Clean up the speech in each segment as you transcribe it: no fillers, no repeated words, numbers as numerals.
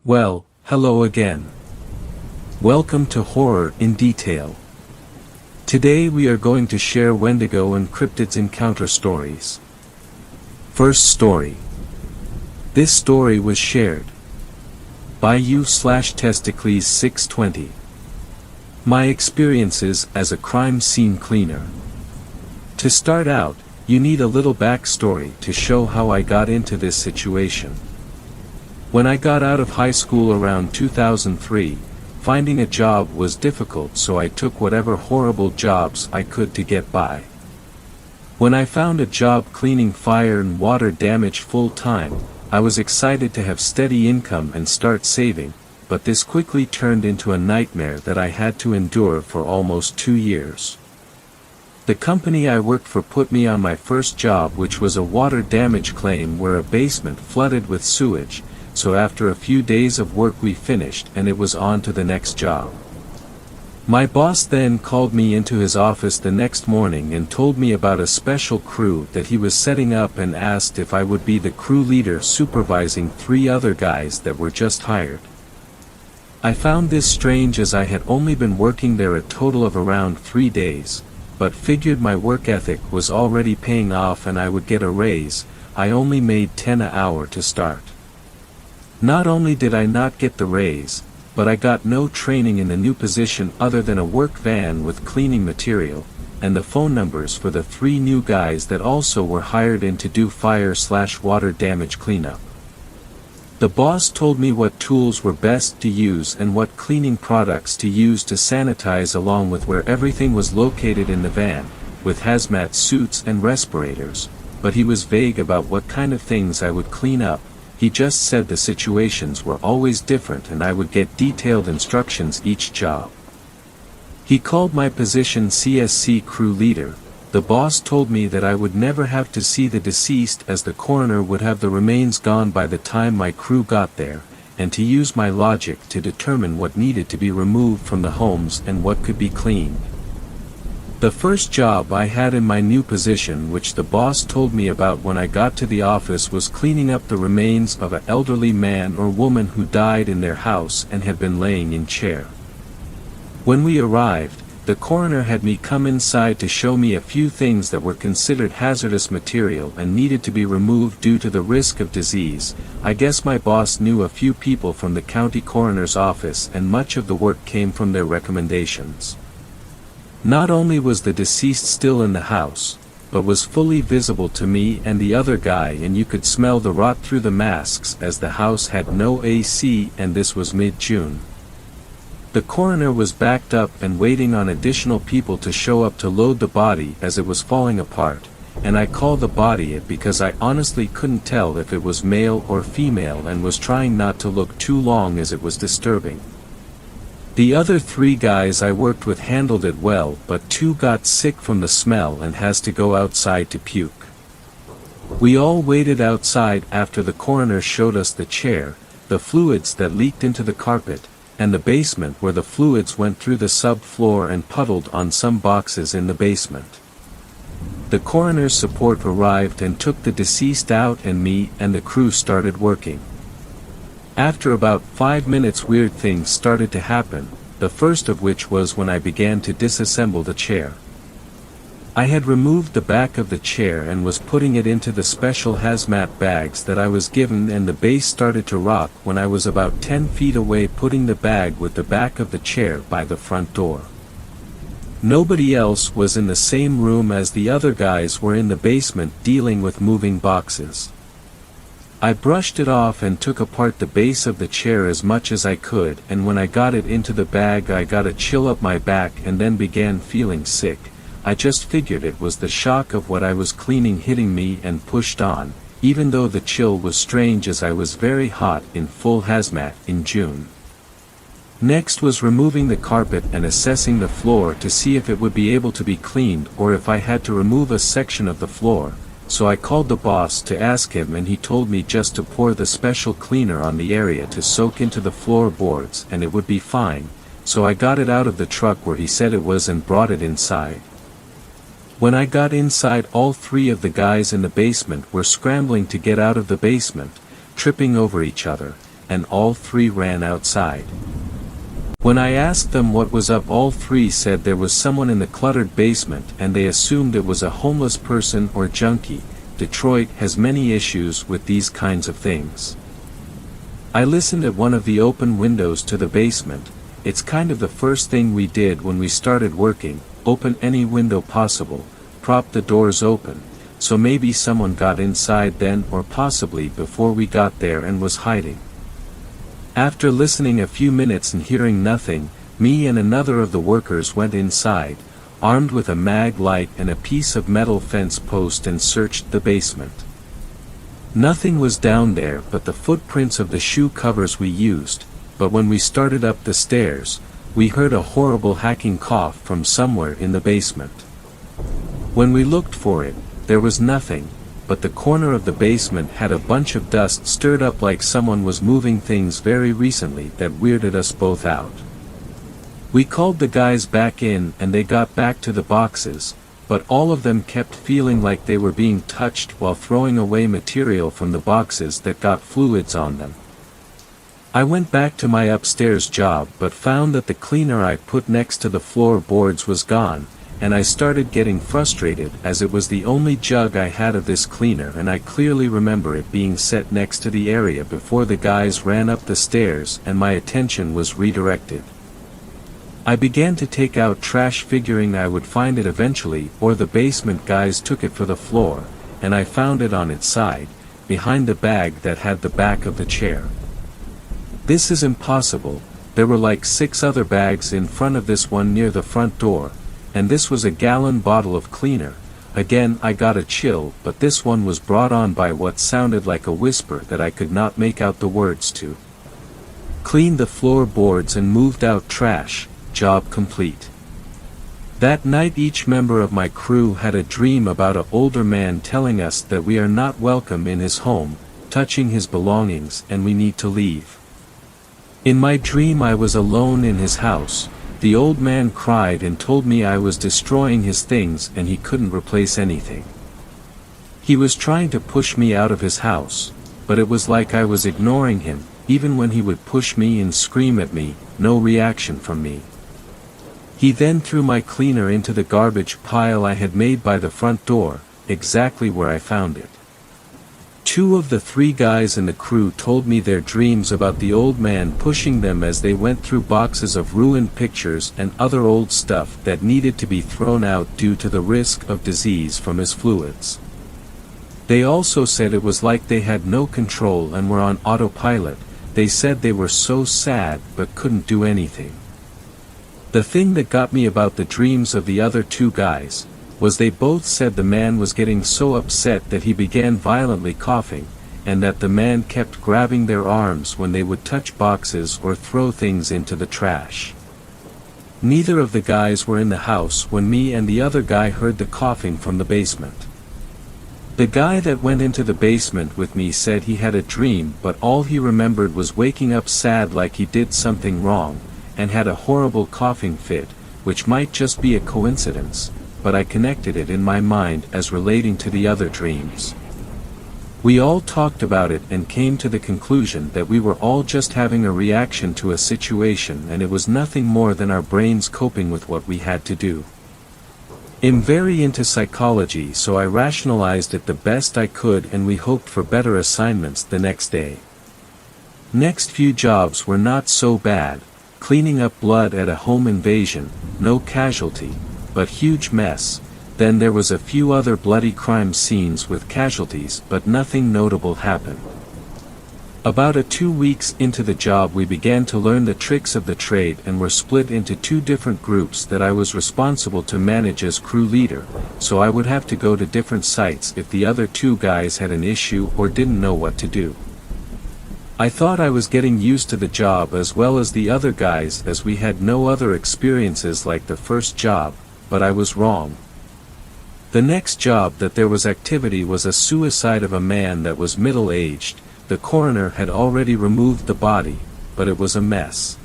Well, hello again. Welcome to Horror in Detail. Today we are going to share Wendigo and Cryptids Encounter Stories. First story. This story was shared by u/Testicles620. My experiences as a crime scene cleaner. To start out, you need a little backstory to show how I got into this situation. When I got out of high school around 2003, finding a job was difficult, so I took whatever horrible jobs I could to get by. When I found a job cleaning fire and water damage full-time, I was excited to have steady income and start saving, but this quickly turned into a nightmare that I had to endure for almost 2 years. The company I worked for put me on my first job, which was a water damage claim where a basement flooded with sewage, so after a few days of work we finished and it was on to the next job. My boss then called me into his office the next morning and told me about a special crew that he was setting up and asked if I would be the crew leader supervising 3 other guys that were just hired. I found this strange as I had only been working there a total of around 3 days, but figured my work ethic was already paying off and I would get a raise. I only made 10 an hour to start. Not only did I not get the raise, but I got no training in the new position other than a work van with cleaning material, and the phone numbers for the 3 new guys that also were hired in to do fire/water damage cleanup. The boss told me what tools were best to use and what cleaning products to use to sanitize, along with where everything was located in the van, with hazmat suits and respirators, but he was vague about what kind of things I would clean up. He just said the situations were always different and I would get detailed instructions each job. He called my position CSC crew leader. The boss told me that I would never have to see the deceased as the coroner would have the remains gone by the time my crew got there, and to use my logic to determine what needed to be removed from the homes and what could be cleaned. The first job I had in my new position, which the boss told me about when I got to the office, was cleaning up the remains of an elderly man or woman who died in their house and had been laying in chair. When we arrived, the coroner had me come inside to show me a few things that were considered hazardous material and needed to be removed due to the risk of disease. I guess my boss knew a few people from the county coroner's office and much of the work came from their recommendations. Not only was the deceased still in the house, but was fully visible to me and the other guy, and you could smell the rot through the masks as the house had no AC and this was mid-June. The coroner was backed up and waiting on additional people to show up to load the body as it was falling apart, and I called the body it because I honestly couldn't tell if it was male or female and was trying not to look too long as it was disturbing. The other 3 guys I worked with handled it well, but 2 got sick from the smell and has to go outside to puke. We all waited outside after the coroner showed us the chair, the fluids that leaked into the carpet, and the basement where the fluids went through the subfloor and puddled on some boxes in the basement. The coroner's support arrived and took the deceased out, and me and the crew started working. After about 5 minutes, weird things started to happen, the first of which was when I began to disassemble the chair. I had removed the back of the chair and was putting it into the special hazmat bags that I was given, and the base started to rock when I was about 10 feet away, putting the bag with the back of the chair by the front door. Nobody else was in the same room as the other guys were in the basement dealing with moving boxes. I brushed it off and took apart the base of the chair as much as I could, and when I got it into the bag I got a chill up my back and then began feeling sick. I just figured it was the shock of what I was cleaning hitting me and pushed on, even though the chill was strange as I was very hot in full hazmat in June. Next was removing the carpet and assessing the floor to see if it would be able to be cleaned or if I had to remove a section of the floor. So I called the boss to ask him, and he told me just to pour the special cleaner on the area to soak into the floorboards and it would be fine, so I got it out of the truck where he said it was and brought it inside. When I got inside, all 3 of the guys in the basement were scrambling to get out of the basement, tripping over each other, and all three ran outside. When I asked them what was up, all three said there was someone in the cluttered basement and they assumed it was a homeless person or junkie. Detroit has many issues with these kinds of things. I listened at one of the open windows to the basement. It's kind of the first thing we did when we started working, open any window possible, prop the doors open, so maybe someone got inside then or possibly before we got there and was hiding. After listening a few minutes and hearing nothing, me and another of the workers went inside, armed with a mag light and a piece of metal fence post, and searched the basement. Nothing was down there but the footprints of the shoe covers we used, but when we started up the stairs, we heard a horrible hacking cough from somewhere in the basement. When we looked for it, there was nothing, but the corner of the basement had a bunch of dust stirred up like someone was moving things very recently that weirded us both out. We called the guys back in and they got back to the boxes, but all of them kept feeling like they were being touched while throwing away material from the boxes that got fluids on them. I went back to my upstairs job but found that the cleaner I put next to the floorboards was gone, and I started getting frustrated as it was the only jug I had of this cleaner, and I clearly remember it being set next to the area before the guys ran up the stairs and my attention was redirected. I began to take out trash figuring I would find it eventually, or the basement guys took it for the floor, and I found it on its side, behind the bag that had the back of the chair. This is impossible, there were like 6 other bags in front of this one near the front door, and this was a gallon bottle of cleaner. Again I got a chill, but this one was brought on by what sounded like a whisper that I could not make out the words to. Cleaned the floorboards and moved out trash, job complete. That night each member of my crew had a dream about an older man telling us that we are not welcome in his home, touching his belongings, and we need to leave. In my dream I was alone in his house. The old man cried and told me I was destroying his things and he couldn't replace anything. He was trying to push me out of his house, but it was like I was ignoring him. Even when he would push me and scream at me, no reaction from me. He then threw my cleaner into the garbage pile I had made by the front door, exactly where I found it. 2 of the 3 guys in the crew told me their dreams about the old man pushing them as they went through boxes of ruined pictures and other old stuff that needed to be thrown out due to the risk of disease from his fluids. They also said it was like they had no control and were on autopilot. They said they were so sad but couldn't do anything. The thing that got me about the dreams of the other 2 guys was they both said the man was getting so upset that he began violently coughing, and that the man kept grabbing their arms when they would touch boxes or throw things into the trash. Neither of the guys were in the house when me and the other guy heard the coughing from the basement. The guy that went into the basement with me said he had a dream, but all he remembered was waking up sad like he did something wrong, and had a horrible coughing fit, which might just be a coincidence, but I connected it in my mind as relating to the other dreams. We all talked about it and came to the conclusion that we were all just having a reaction to a situation and it was nothing more than our brains coping with what we had to do. I'm very into psychology, so I rationalized it the best I could and we hoped for better assignments the next day. Next few jobs were not so bad, cleaning up blood at a home invasion, no casualty, but huge mess. Then there was a few other bloody crime scenes with casualties, but nothing notable happened. About 2 weeks into the job we began to learn the tricks of the trade and were split into 2 different groups that I was responsible to manage as crew leader, so I would have to go to different sites if the other 2 guys had an issue or didn't know what to do. I thought I was getting used to the job as well as the other guys as we had no other experiences like the first job, but I was wrong. The next job that there was activity was a suicide of a man that was middle-aged. The coroner had already removed the body, but it was a mess.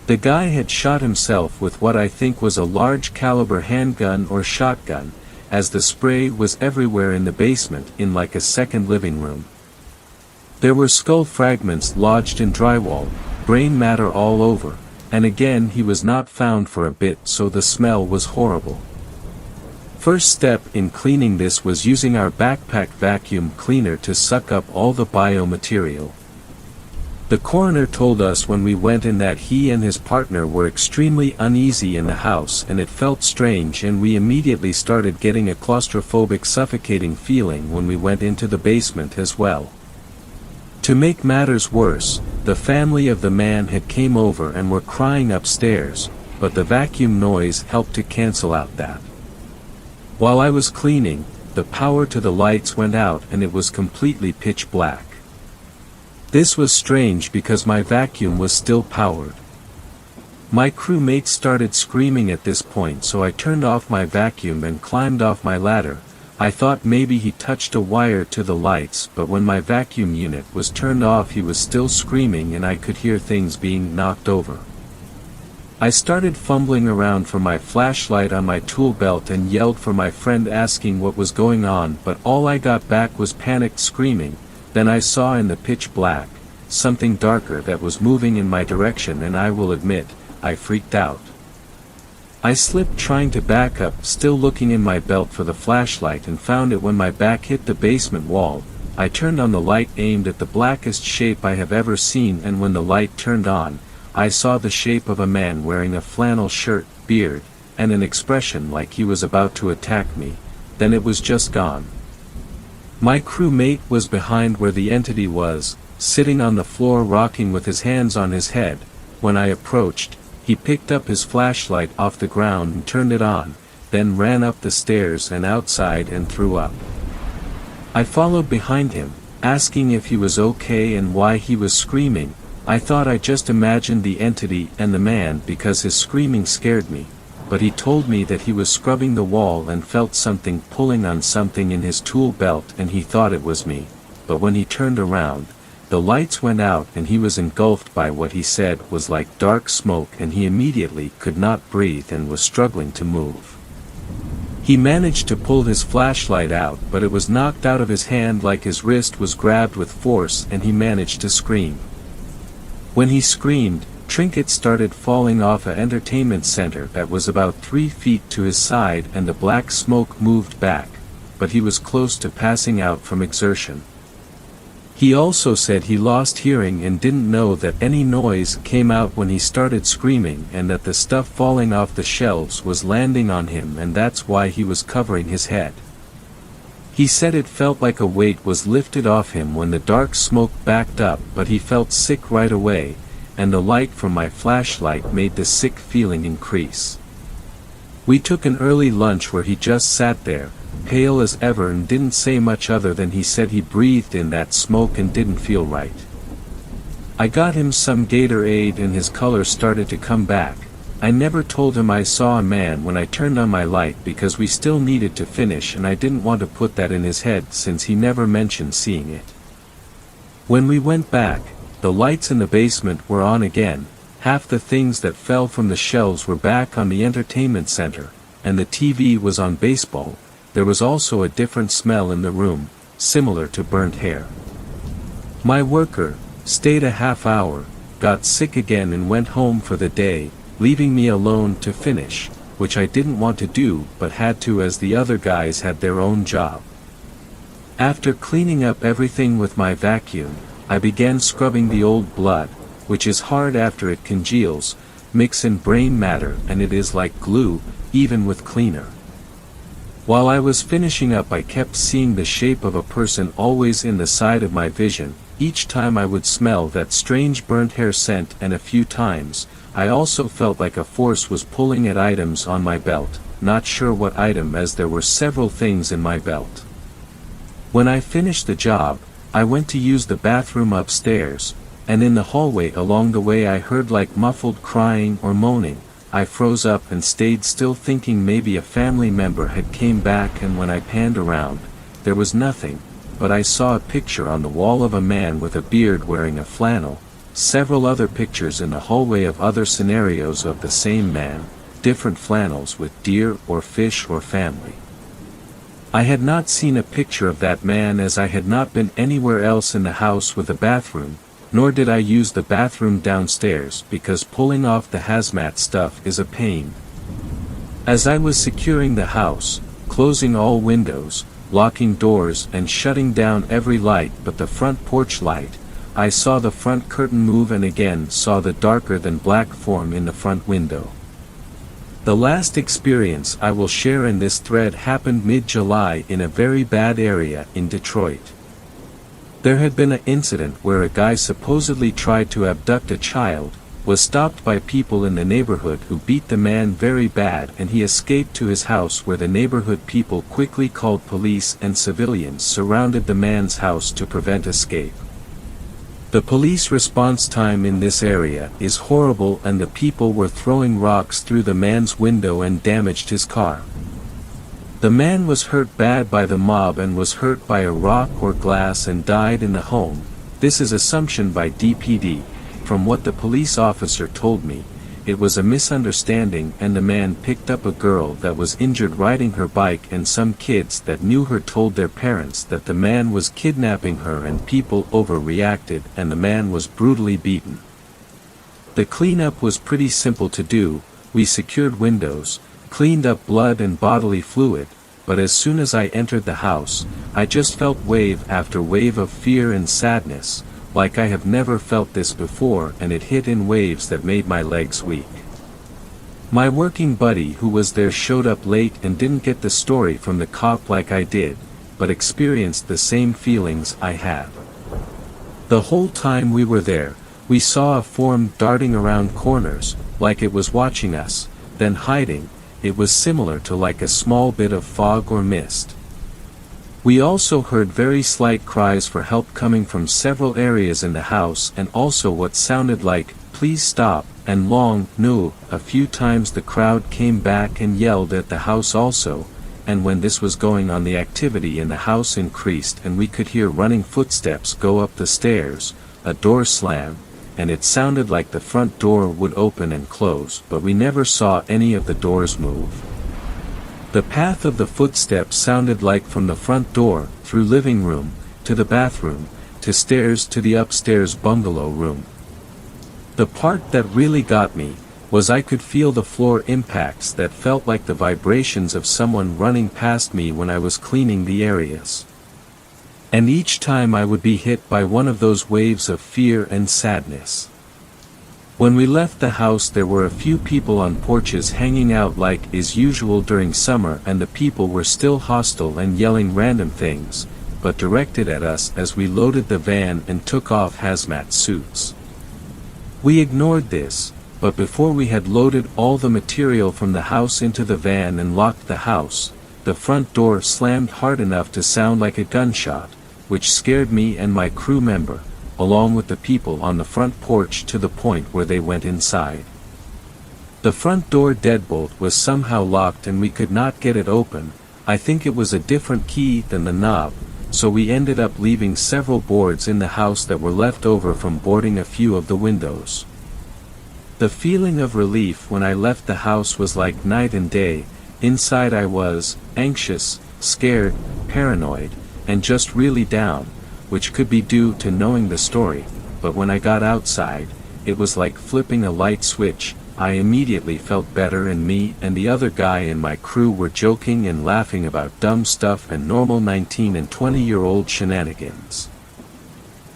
The guy had shot himself with what I think was a large caliber handgun or shotgun, as the spray was everywhere in the basement in like a second living room. There were skull fragments lodged in drywall, brain matter all over, and again he was not found for a bit, so the smell was horrible. First step in cleaning this was using our backpack vacuum cleaner to suck up all the biomaterial. The coroner told us when we went in that he and his partner were extremely uneasy in the house and it felt strange, and we immediately started getting a claustrophobic suffocating feeling when we went into the basement as well. To make matters worse, the family of the man had came over and were crying upstairs, but the vacuum noise helped to cancel out that. While I was cleaning, the power to the lights went out and it was completely pitch black. This was strange because my vacuum was still powered. My crewmate started screaming at this point, so I turned off my vacuum and climbed off my ladder. I thought maybe he touched a wire to the lights, but when my vacuum unit was turned off he was still screaming and I could hear things being knocked over. I started fumbling around for my flashlight on my tool belt and yelled for my friend asking what was going on, but all I got back was panicked screaming. Then I saw in the pitch black, something darker that was moving in my direction, and I will admit, I freaked out. I slipped trying to back up, still looking in my belt for the flashlight, and found it when my back hit the basement wall. I turned on the light aimed at the blackest shape I have ever seen, and when the light turned on, I saw the shape of a man wearing a flannel shirt, beard, and an expression like he was about to attack me. Then it was just gone. My crewmate was behind where the entity was, sitting on the floor rocking with his hands on his head. When I approached, he picked up his flashlight off the ground and turned it on, then ran up the stairs and outside and threw up. I followed behind him, asking if he was okay and why he was screaming. I thought I just imagined the entity and the man because his screaming scared me, but he told me that he was scrubbing the wall and felt something pulling on something in his tool belt and he thought it was me, but when he turned around, the lights went out and he was engulfed by what he said was like dark smoke, and he immediately could not breathe and was struggling to move. He managed to pull his flashlight out, but it was knocked out of his hand like his wrist was grabbed with force, and he managed to scream. When he screamed, trinkets started falling off an entertainment center that was about 3 feet to his side, and the black smoke moved back, but he was close to passing out from exertion. He also said he lost hearing and didn't know that any noise came out when he started screaming, and that the stuff falling off the shelves was landing on him, and that's why he was covering his head. He said it felt like a weight was lifted off him when the dark smoke backed up, but he felt sick right away, and the light from my flashlight made the sick feeling increase. We took an early lunch where he just sat there, pale as ever, and didn't say much other than he said he breathed in that smoke and didn't feel right. I got him some Gatorade and his color started to come back. I never told him I saw a man when I turned on my light because we still needed to finish, and I didn't want to put that in his head since he never mentioned seeing it. When we went back, the lights in the basement were on again, half the things that fell from the shelves were back on the entertainment center, and the TV was on baseball. There was also a different smell in the room, similar to burnt hair. My worker stayed a half hour, got sick again and went home for the day, leaving me alone to finish, which I didn't want to do but had to as the other guys had their own job. After cleaning up everything with my vacuum, I began scrubbing the old blood, which is hard after it congeals, mix in brain matter, and it is like glue, even with cleaner. While I was finishing up, I kept seeing the shape of a person always in the side of my vision. Each time I would smell that strange burnt hair scent, and a few times, I also felt like a force was pulling at items on my belt, not sure what item as there were several things in my belt. When I finished the job, I went to use the bathroom upstairs, and in the hallway along the way I heard like muffled crying or moaning. I froze up and stayed still thinking maybe a family member had came back, and when I panned around, there was nothing, but I saw a picture on the wall of a man with a beard wearing a flannel, several other pictures in the hallway of other scenarios of the same man, different flannels with deer or fish or family. I had not seen a picture of that man as I had not been anywhere else in the house with a bathroom, nor did I use the bathroom downstairs because pulling off the hazmat stuff is a pain. As I was securing the house, closing all windows, locking doors and shutting down every light but the front porch light, I saw the front curtain move and again saw the darker than black form in the front window. The last experience I will share in this thread happened mid-July in a very bad area in Detroit. There had been an incident where a guy supposedly tried to abduct a child, was stopped by people in the neighborhood who beat the man very bad and he escaped to his house where the neighborhood people quickly called police and civilians surrounded the man's house to prevent escape. The police response time in this area is horrible and the people were throwing rocks through the man's window and damaged his car. The man was hurt bad by the mob and was hurt by a rock or glass and died in the home. This is assumption by DPD. From what the police officer told me, it was a misunderstanding and the man picked up a girl that was injured riding her bike and some kids that knew her told their parents that the man was kidnapping her and people overreacted and the man was brutally beaten. The cleanup was pretty simple to do. We secured windows, cleaned up blood and bodily fluid, but as soon as I entered the house, I just felt wave after wave of fear and sadness, like I have never felt this before, and it hit in waves that made my legs weak. My working buddy who was there showed up late and didn't get the story from the cop like I did, but experienced the same feelings I had. The whole time we were there, we saw a form darting around corners, like it was watching us, then hiding. It was similar to like a small bit of fog or mist. We also heard very slight cries for help coming from several areas in the house and also what sounded like, "Please stop," and long, "No." A few times the crowd came back and yelled at the house also, and when this was going on the activity in the house increased and we could hear running footsteps go up the stairs, a door slam, and it sounded like the front door would open and close, but we never saw any of the doors move. The path of the footsteps sounded like from the front door, through living room, to the bathroom, to stairs to the upstairs bungalow room. The part that really got me, was I could feel the floor impacts that felt like the vibrations of someone running past me when I was cleaning the areas. And each time I would be hit by one of those waves of fear and sadness. When we left the house there were a few people on porches hanging out like is usual during summer and the people were still hostile and yelling random things, but directed at us as we loaded the van and took off hazmat suits. We ignored this, but before we had loaded all the material from the house into the van and locked the house, the front door slammed hard enough to sound like a gunshot, which scared me and my crew member, along with the people on the front porch to the point where they went inside. The front door deadbolt was somehow locked and we could not get it open. I think it was a different key than the knob, so we ended up leaving several boards in the house that were left over from boarding a few of the windows. The feeling of relief when I left the house was like night and day. Inside I was anxious, scared, paranoid, and just really down, which could be due to knowing the story, but when I got outside, it was like flipping a light switch. I immediately felt better and me and the other guy in my crew were joking and laughing about dumb stuff and normal 19 and 20-year-old shenanigans.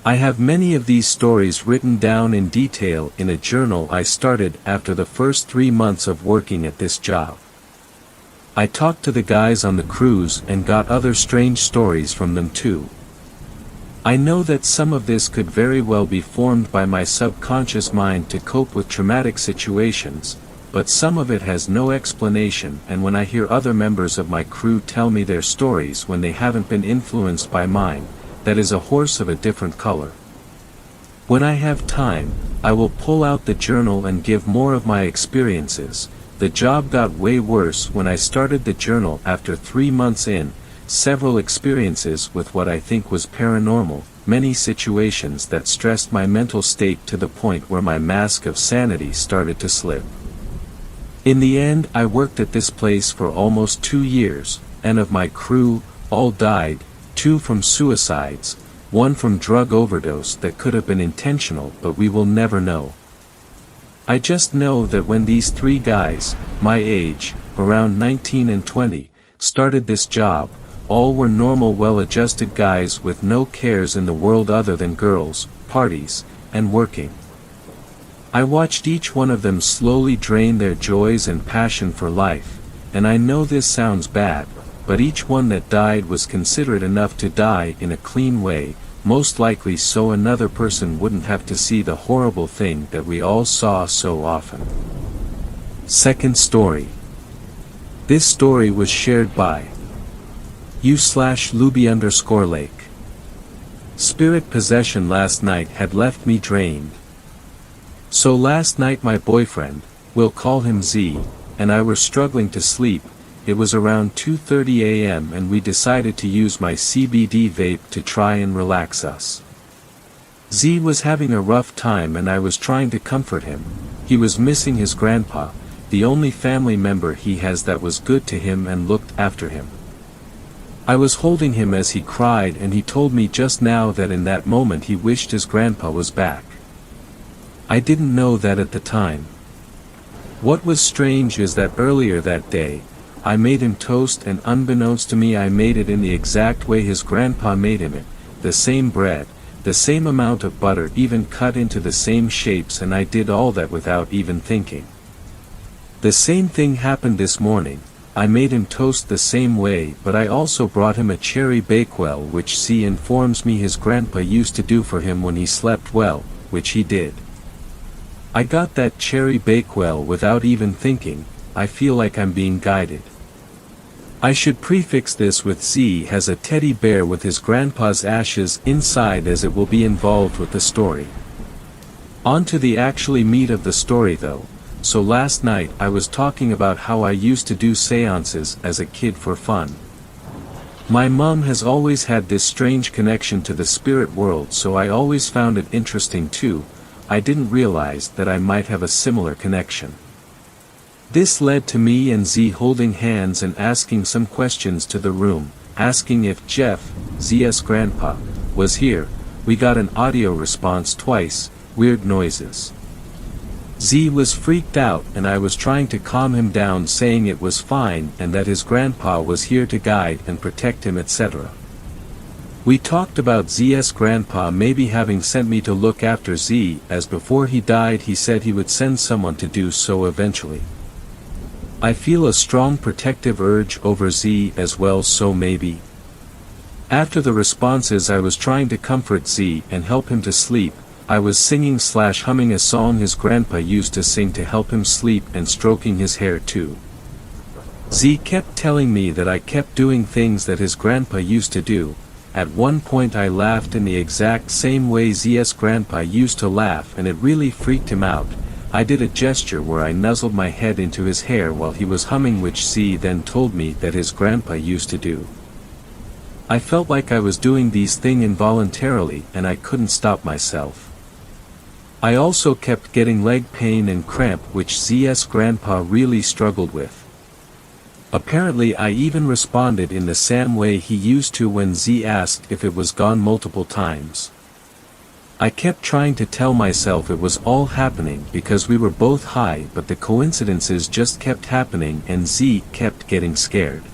I have many of these stories written down in detail in a journal I started after the first 3 months of working at this job. I talked to the guys on the crews and got other strange stories from them too. I know that some of this could very well be formed by my subconscious mind to cope with traumatic situations, but some of it has no explanation, and when I hear other members of my crew tell me their stories when they haven't been influenced by mine, that is a horse of a different color. When I have time, I will pull out the journal and give more of my experiences. The job got way worse when I started the journal after 3 months in. Several experiences with what I think was paranormal, many situations that stressed my mental state to the point where my mask of sanity started to slip. In the end I worked at this place for almost 2 years, and of my crew, all died, 2 from suicides, 1 from drug overdose that could have been intentional, but we will never know. I just know that when these 3 guys, my age, around 19 and 20, started this job, all were normal well-adjusted guys with no cares in the world other than girls, parties, and working. I watched each one of them slowly drain their joys and passion for life, and I know this sounds bad, but each one that died was considerate enough to die in a clean way, most likely so another person wouldn't have to see the horrible thing that we all saw so often. Second story. This story was shared by u/Luby_Lake. Spirit possession last night had left me drained. So last night my boyfriend, we'll call him Z, and I were struggling to sleep. It was around 2:30 a.m. and we decided to use my CBD vape to try and relax us. Z was having a rough time and I was trying to comfort him. He was missing his grandpa, the only family member he has that was good to him and looked after him. I was holding him as he cried and he told me just now that in that moment he wished his grandpa was back. I didn't know that at the time. What was strange is that earlier that day, I made him toast and unbeknownst to me I made it in the exact way his grandpa made him it, the same bread, the same amount of butter even cut into the same shapes, and I did all that without even thinking. The same thing happened this morning. I made him toast the same way, but I also brought him a cherry bakewell which C informs me his grandpa used to do for him when he slept well, which he did. I got that cherry bakewell without even thinking. I feel like I'm being guided. I should prefix this with Z has a teddy bear with his grandpa's ashes inside, as it will be involved with the story. On to the actually meat of the story though. So last night I was talking about how I used to do seances as a kid for fun. My mom has always had this strange connection to the spirit world, so I always found it interesting too. I didn't realize that I might have a similar connection. This led to me and Z holding hands and asking some questions to the room, asking if Jeff, Z's grandpa, was here. We got an audio response twice, weird noises. Z was freaked out and I was trying to calm him down, saying it was fine and that his grandpa was here to guide and protect him, etc. We talked about Z's grandpa maybe having sent me to look after Z, as before he died he said he would send someone to do so eventually. I feel a strong protective urge over Z as well, so maybe. After the responses I was trying to comfort Z and help him to sleep. I was singing/humming a song his grandpa used to sing to help him sleep and stroking his hair too. Z kept telling me that I kept doing things that his grandpa used to do. At one point I laughed in the exact same way Z's grandpa used to laugh and it really freaked him out. I did a gesture where I nuzzled my head into his hair while he was humming, which Z then told me that his grandpa used to do. I felt like I was doing these things involuntarily and I couldn't stop myself. I also kept getting leg pain and cramp, which Z's grandpa really struggled with. Apparently I even responded in the same way he used to when Z asked if it was gone multiple times. I kept trying to tell myself it was all happening because we were both high, but the coincidences just kept happening and Z kept getting scared.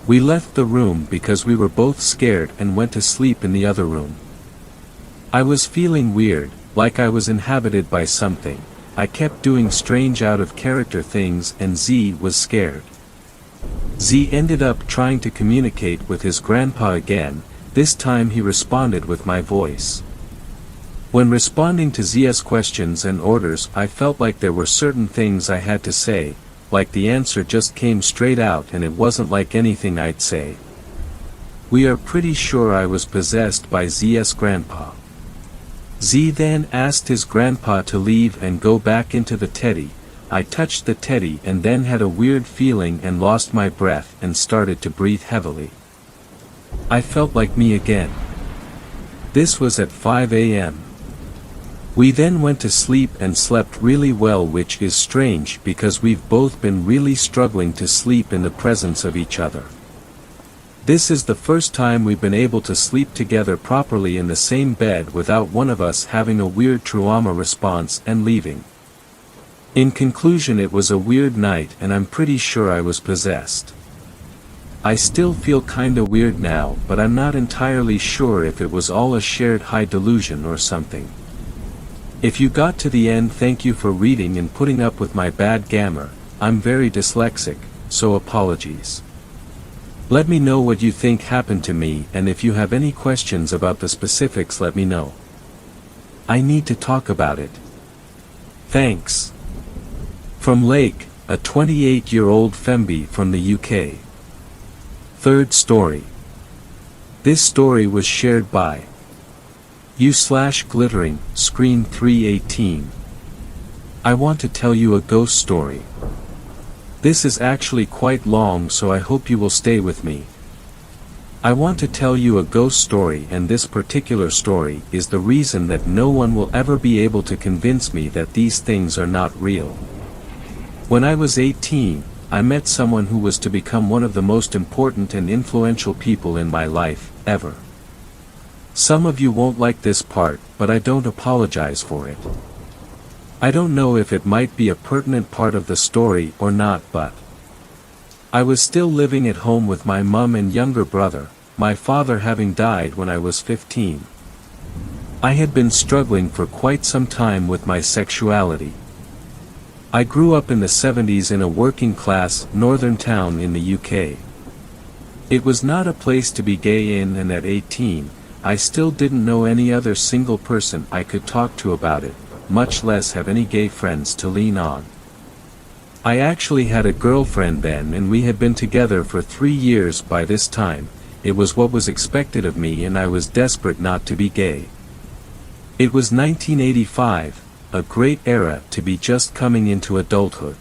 We left the room because we were both scared and went to sleep in the other room. I was feeling weird, like I was inhabited by something. I kept doing strange out of character things and Z was scared. Z ended up trying to communicate with his grandpa again. This time he responded with my voice. When responding to Z's questions and orders, I felt like there were certain things I had to say, like the answer just came straight out and it wasn't like anything I'd say. We are pretty sure I was possessed by Z's grandpa. Z then asked his grandpa to leave and go back into the teddy. I touched the teddy and then had a weird feeling and lost my breath and started to breathe heavily. I felt like me again. This was at 5 a.m. We then went to sleep and slept really well, which is strange because we've both been really struggling to sleep in the presence of each other. This is the first time we've been able to sleep together properly in the same bed without one of us having a weird trauma response and leaving. In conclusion, it was a weird night and I'm pretty sure I was possessed. I still feel kinda weird now, but I'm not entirely sure if it was all a shared high delusion or something. If you got to the end, thank you for reading and putting up with my bad grammar. I'm very dyslexic, so apologies. Let me know what you think happened to me, and if you have any questions about the specifics, let me know. I need to talk about it. Thanks. From Lake, a 28-year-old femby from the UK. Third story. This story was shared by u/glittering, screen 318. I want to tell you a ghost story. This is actually quite long, so I hope you will stay with me. I want to tell you a ghost story, and this particular story is the reason that no one will ever be able to convince me that these things are not real. When I was 18, I met someone who was to become one of the most important and influential people in my life, ever. Some of you won't like this part, but I don't apologize for it. I don't know if it might be a pertinent part of the story or not, but I was still living at home with my mum and younger brother, my father having died when I was 15. I had been struggling for quite some time with my sexuality. I grew up in the 70s in a working-class, northern town in the UK. It was not a place to be gay in, and at 18, I still didn't know any other single person I could talk to about it, much less have any gay friends to lean on. I actually had a girlfriend then, and we had been together for 3 years by this time. It was what was expected of me, and I was desperate not to be gay. It was 1985. A great era to be just coming into adulthood.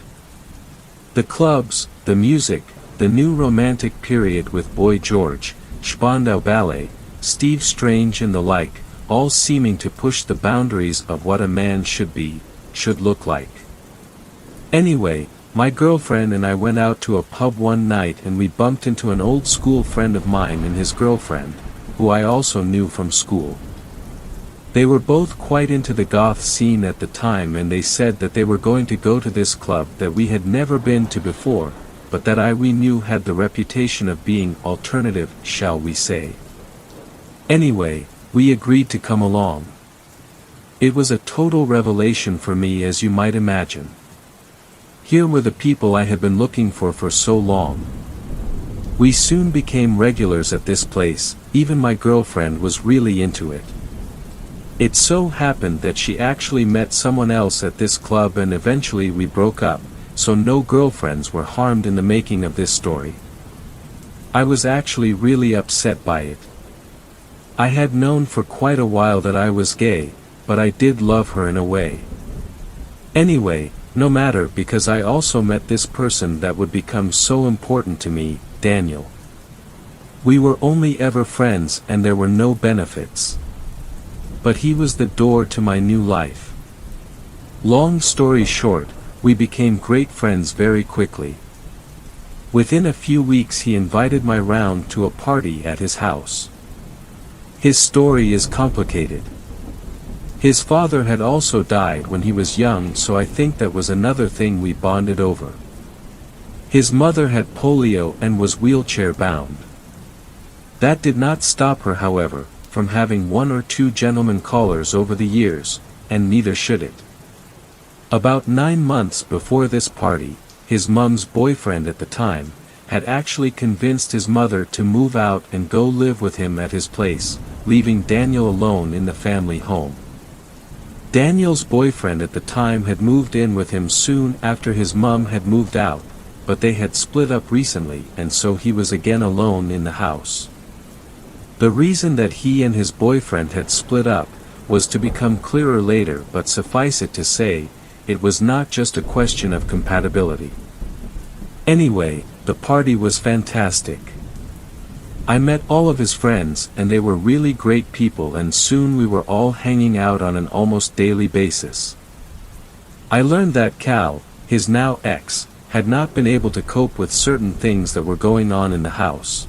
The clubs, the music, the new romantic period with Boy George, Spandau Ballet, Steve Strange and the like, all seeming to push the boundaries of what a man should be, should look like. Anyway, my girlfriend and I went out to a pub one night, and we bumped into an old school friend of mine and his girlfriend, who I also knew from school. They were both quite into the goth scene at the time, and they said that they were going to go to this club that we had never been to before, but that we knew had the reputation of being alternative, shall we say. Anyway, we agreed to come along. It was a total revelation for me, as you might imagine. Here were the people I had been looking for so long. We soon became regulars at this place. Even my girlfriend was really into it. It so happened that she actually met someone else at this club, and eventually we broke up, so no girlfriends were harmed in the making of this story. I was actually really upset by it. I had known for quite a while that I was gay, but I did love her in a way. Anyway, no matter, because I also met this person that would become so important to me, Daniel. We were only ever friends, and there were no benefits. But he was the door to my new life. Long story short, we became great friends very quickly. Within a few weeks he invited me round to a party at his house. His story is complicated. His father had also died when he was young, so I think that was another thing we bonded over. His mother had polio and was wheelchair bound. That did not stop her, however, from having 1 or 2 gentlemen callers over the years, and neither should it. About 9 months before this party, his mum's boyfriend at the time, had actually convinced his mother to move out and go live with him at his place, leaving Daniel alone in the family home. Daniel's boyfriend at the time had moved in with him soon after his mum had moved out, but they had split up recently, and so he was again alone in the house. The reason that he and his boyfriend had split up was to become clearer later, but suffice it to say, it was not just a question of compatibility. Anyway, the party was fantastic. I met all of his friends, and they were really great people, and soon we were all hanging out on an almost daily basis. I learned that Cal, his now ex, had not been able to cope with certain things that were going on in the house.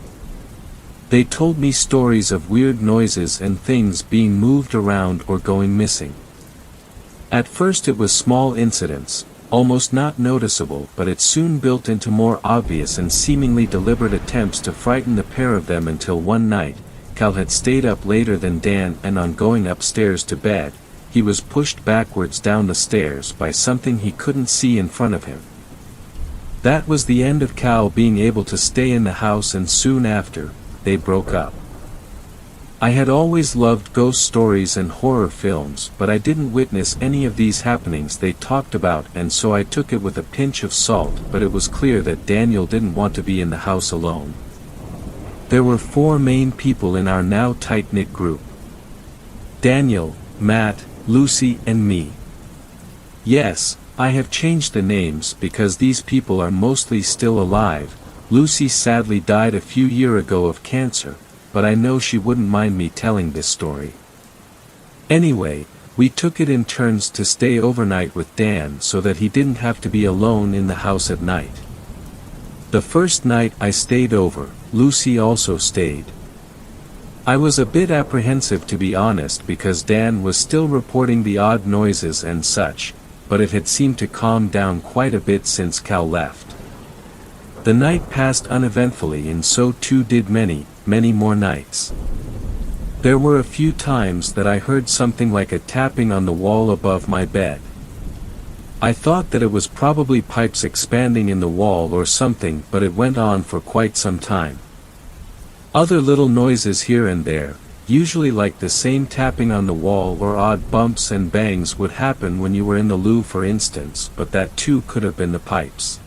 They told me stories of weird noises and things being moved around or going missing. At first it was small incidents, almost not noticeable, but it soon built into more obvious and seemingly deliberate attempts to frighten the pair of them until one night, Cal had stayed up later than Dan, and on going upstairs to bed, he was pushed backwards down the stairs by something he couldn't see in front of him. That was the end of Cal being able to stay in the house, and soon after, they broke up. I had always loved ghost stories and horror films, but I didn't witness any of these happenings they talked about, and so I took it with a pinch of salt, but it was clear that Daniel didn't want to be in the house alone. There were 4 main people in our now tight-knit group: Daniel, Matt, Lucy, and me. Yes, I have changed the names because these people are mostly still alive. Lucy sadly died a few years ago of cancer, but I know she wouldn't mind me telling this story. Anyway, we took it in turns to stay overnight with Dan so that he didn't have to be alone in the house at night. The first night I stayed over, Lucy also stayed. I was a bit apprehensive, to be honest, because Dan was still reporting the odd noises and such, but it had seemed to calm down quite a bit since Cal left. The night passed uneventfully, and so too did many more nights. There were a few times that I heard something like a tapping on the wall above my bed. I thought that it was probably pipes expanding in the wall or something, but it went on for quite some time. Other little noises here and there, usually like the same tapping on the wall or odd bumps and bangs, would happen when you were in the loo, for instance, but that too could have been the pipes.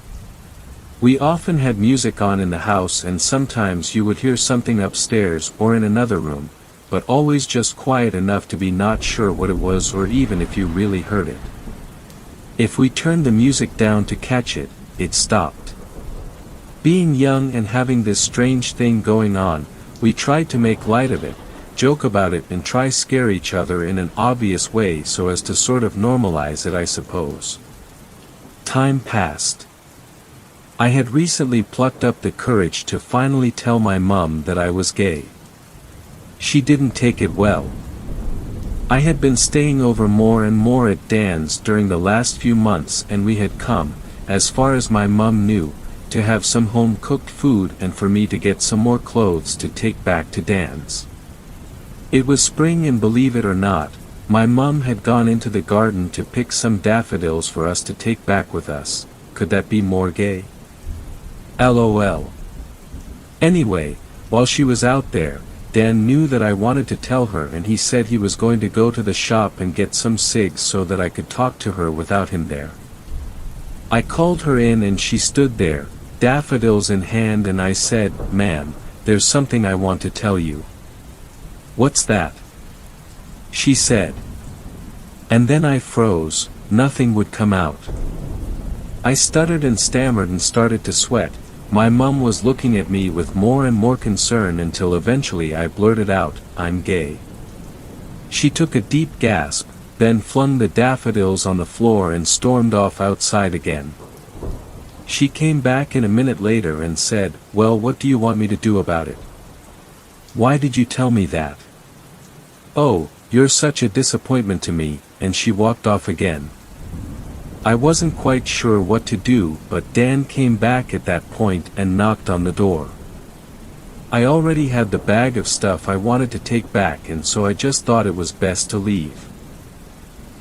We often had music on in the house, and sometimes you would hear something upstairs or in another room, but always just quiet enough to be not sure what it was, or even if you really heard it. If we turned the music down to catch it, it stopped. Being young and having this strange thing going on, we tried to make light of it, joke about it, and try scare each other in an obvious way so as to sort of normalize it, I suppose. Time passed. I had recently plucked up the courage to finally tell my mum that I was gay. She didn't take it well. I had been staying over more and more at Dan's during the last few months, and we had come, as far as my mum knew, to have some home-cooked food and for me to get some more clothes to take back to Dan's. It was spring, and believe it or not, my mum had gone into the garden to pick some daffodils for us to take back with us. Could that be more gay? LOL. Anyway, while she was out there, Dan knew that I wanted to tell her, and he said he was going to go to the shop and get some cigs so that I could talk to her without him there. I called her in, and she stood there, daffodils in hand, and I said, "Ma'am, there's something I want to tell you." "What's that?" she said. And then I froze, nothing would come out. I stuttered and stammered and started to sweat. My mum was looking at me with more and more concern until eventually I blurted out, "I'm gay." She took a deep gasp, then flung the daffodils on the floor and stormed off outside again. She came back in a minute later and said, "Well, what do you want me to do about it? Why did you tell me that? Oh, you're such a disappointment to me," and she walked off again. I wasn't quite sure what to do, but Dan came back at that point and knocked on the door. I already had the bag of stuff I wanted to take back, and so I just thought it was best to leave.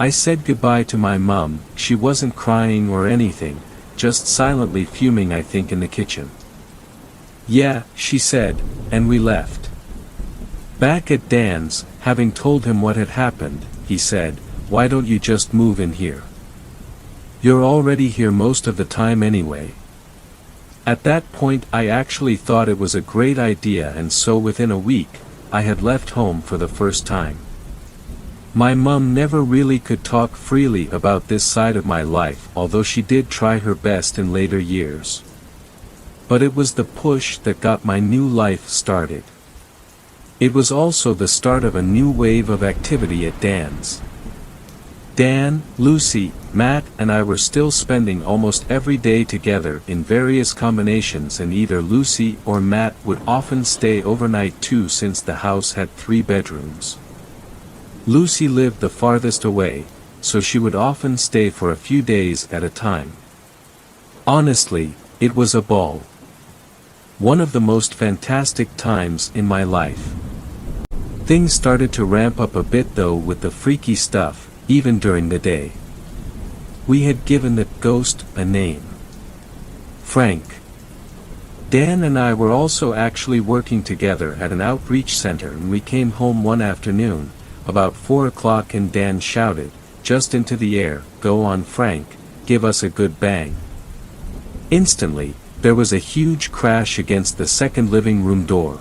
I said goodbye to my mum. She wasn't crying or anything, just silently fuming, I think, in the kitchen. "Yeah," she said, and we left. Back at Dan's, having told him what had happened, he said, "Why don't you just move in here? You're already here most of the time anyway." At that point I actually thought it was a great idea, and so within a week, I had left home for the first time. My mum never really could talk freely about this side of my life, although she did try her best in later years. But it was the push that got my new life started. It was also the start of a new wave of activity at Dan's. Dan, Lucy, Matt and I were still spending almost every day together in various combinations, and either Lucy or Matt would often stay overnight too, since the house had 3 bedrooms. Lucy lived the farthest away, so she would often stay for a few days at a time. Honestly, it was a ball. One of the most fantastic times in my life. Things started to ramp up a bit though with the freaky stuff, even during the day. We had given the ghost a name. Frank. Dan and I were also actually working together at an outreach center, and we came home one afternoon, about 4 o'clock, and Dan shouted, just into the air, "Go on, Frank, give us a good bang." Instantly, there was a huge crash against the second living room door.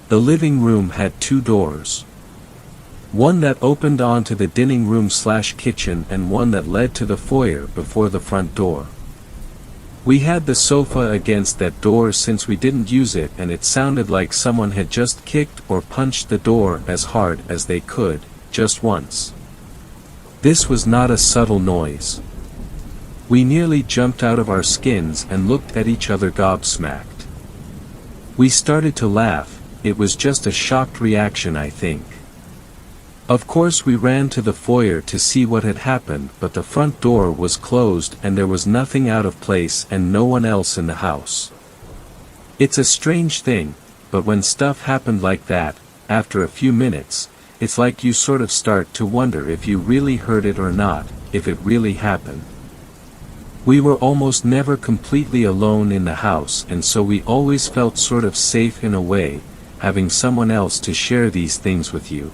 The living room had 2 doors. One that opened onto the dining room/kitchen and one that led to the foyer before the front door. We had the sofa against that door since we didn't use it, and it sounded like someone had just kicked or punched the door as hard as they could, just once. This was not a subtle noise. We nearly jumped out of our skins and looked at each other gobsmacked. We started to laugh. It was just a shocked reaction, I think. Of course we ran to the foyer to see what had happened, but the front door was closed and there was nothing out of place and no one else in the house. It's a strange thing, but when stuff happened like that, after a few minutes, it's like you sort of start to wonder if you really heard it or not, if it really happened. We were almost never completely alone in the house, and so we always felt sort of safe in a way, having someone else to share these things with you.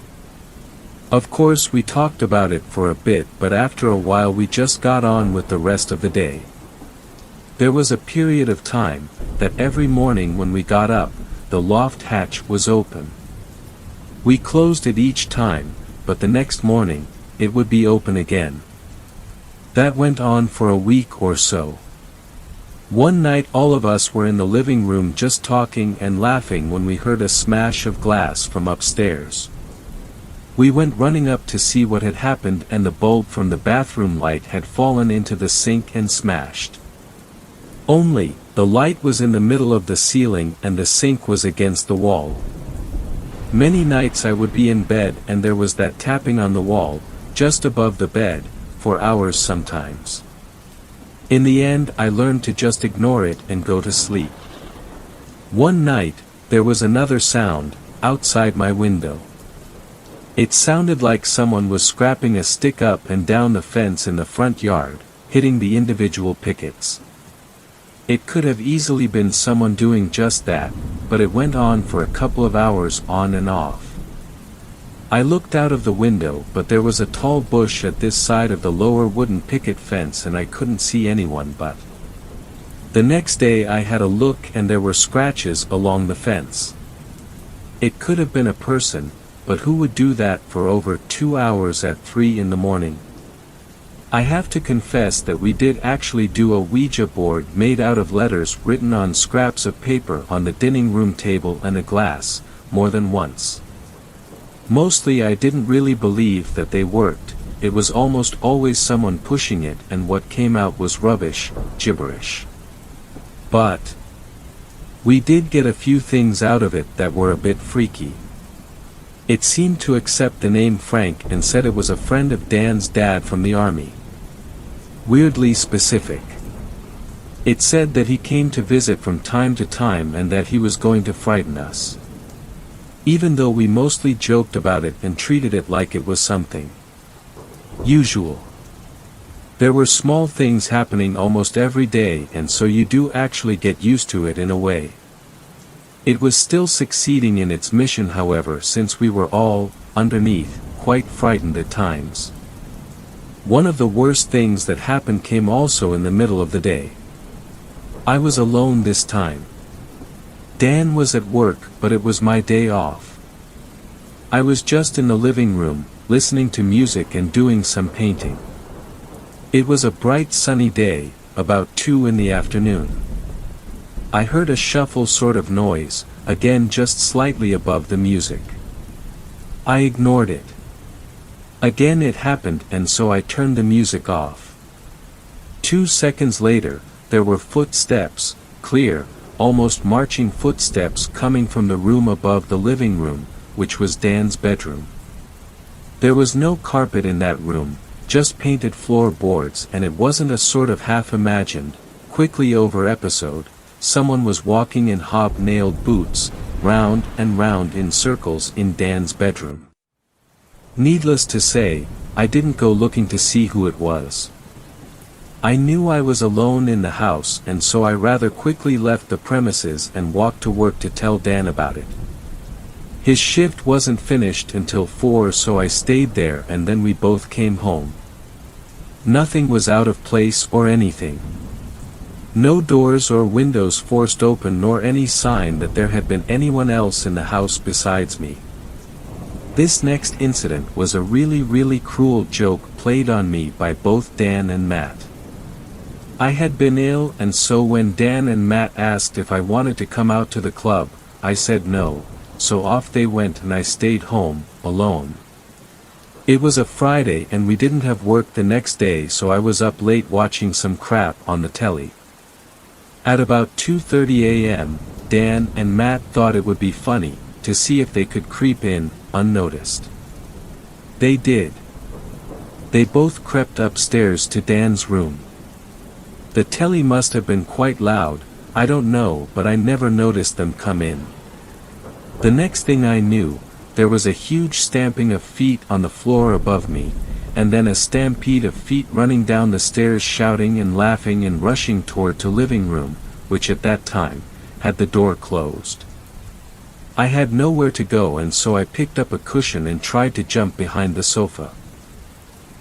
Of course we talked about it for a bit, but after a while we just got on with the rest of the day. There was a period of time, that every morning when we got up, the loft hatch was open. We closed it each time, but the next morning, it would be open again. That went on for a week or so. One night all of us were in the living room just talking and laughing when we heard a smash of glass from upstairs. We went running up to see what had happened, and the bulb from the bathroom light had fallen into the sink and smashed. Only, the light was in the middle of the ceiling and the sink was against the wall. Many nights I would be in bed and there was that tapping on the wall, just above the bed, for hours sometimes. In the end I learned to just ignore it and go to sleep. One night, there was another sound, outside my window. It sounded like someone was scraping a stick up and down the fence in the front yard, hitting the individual pickets. It could have easily been someone doing just that, but it went on for a couple of hours on and off. I looked out of the window, but there was a tall bush at this side of the lower wooden picket fence and I couldn't see anyone. But the next day I had a look and there were scratches along the fence. It could have been a person, but who would do that for over 2 hours at 3 in the morning? I have to confess that we did actually do a Ouija board made out of letters written on scraps of paper on the dining room table and a glass, more than once. Mostly I didn't really believe that they worked. It was almost always someone pushing it, and what came out was rubbish, gibberish. But we did get a few things out of it that were a bit freaky. It seemed to accept the name Frank and said it was a friend of Dan's dad from the army. Weirdly specific. It said that he came to visit from time to time and that he was going to frighten us. Even though we mostly joked about it and treated it like it was something usual. There were small things happening almost every day, and so you do actually get used to it in a way. It was still succeeding in its mission, however, since we were all, underneath, quite frightened at times. One of the worst things that happened came also in the middle of the day. I was alone this time. Dan was at work, but it was my day off. I was just in the living room, listening to music and doing some painting. It was a bright sunny day, about 2 in the afternoon. I heard a shuffle sort of noise, again just slightly above the music. I ignored it. Again it happened, and so I turned the music off. 2 seconds later, there were footsteps, clear, almost marching footsteps coming from the room above the living room, which was Dan's bedroom. There was no carpet in that room, just painted floorboards, and it wasn't a sort of half-imagined, quickly over episode. Someone was walking in hob-nailed boots, round and round in circles in Dan's bedroom. Needless to say, I didn't go looking to see who it was. I knew I was alone in the house, and so I rather quickly left the premises and walked to work to tell Dan about it. His shift wasn't finished until 4, so I stayed there, and then we both came home. Nothing was out of place or anything. No doors or windows forced open, nor any sign that there had been anyone else in the house besides me. This next incident was a really cruel joke played on me by both Dan and Matt. I had been ill, and so when Dan and Matt asked if I wanted to come out to the club, I said no, so off they went and I stayed home, alone. It was a Friday and we didn't have work the next day, so I was up late watching some crap on the telly. At about 2:30 a.m., Dan and Matt thought it would be funny to see if they could creep in, unnoticed. They did. They both crept upstairs to Dan's room. The telly must have been quite loud, I don't know, but I never noticed them come in. The next thing I knew, there was a huge stamping of feet on the floor above me, and then a stampede of feet running down the stairs, shouting and laughing and rushing toward the living room, which at that time had the door closed. I had nowhere to go, and so I picked up a cushion and tried to jump behind the sofa.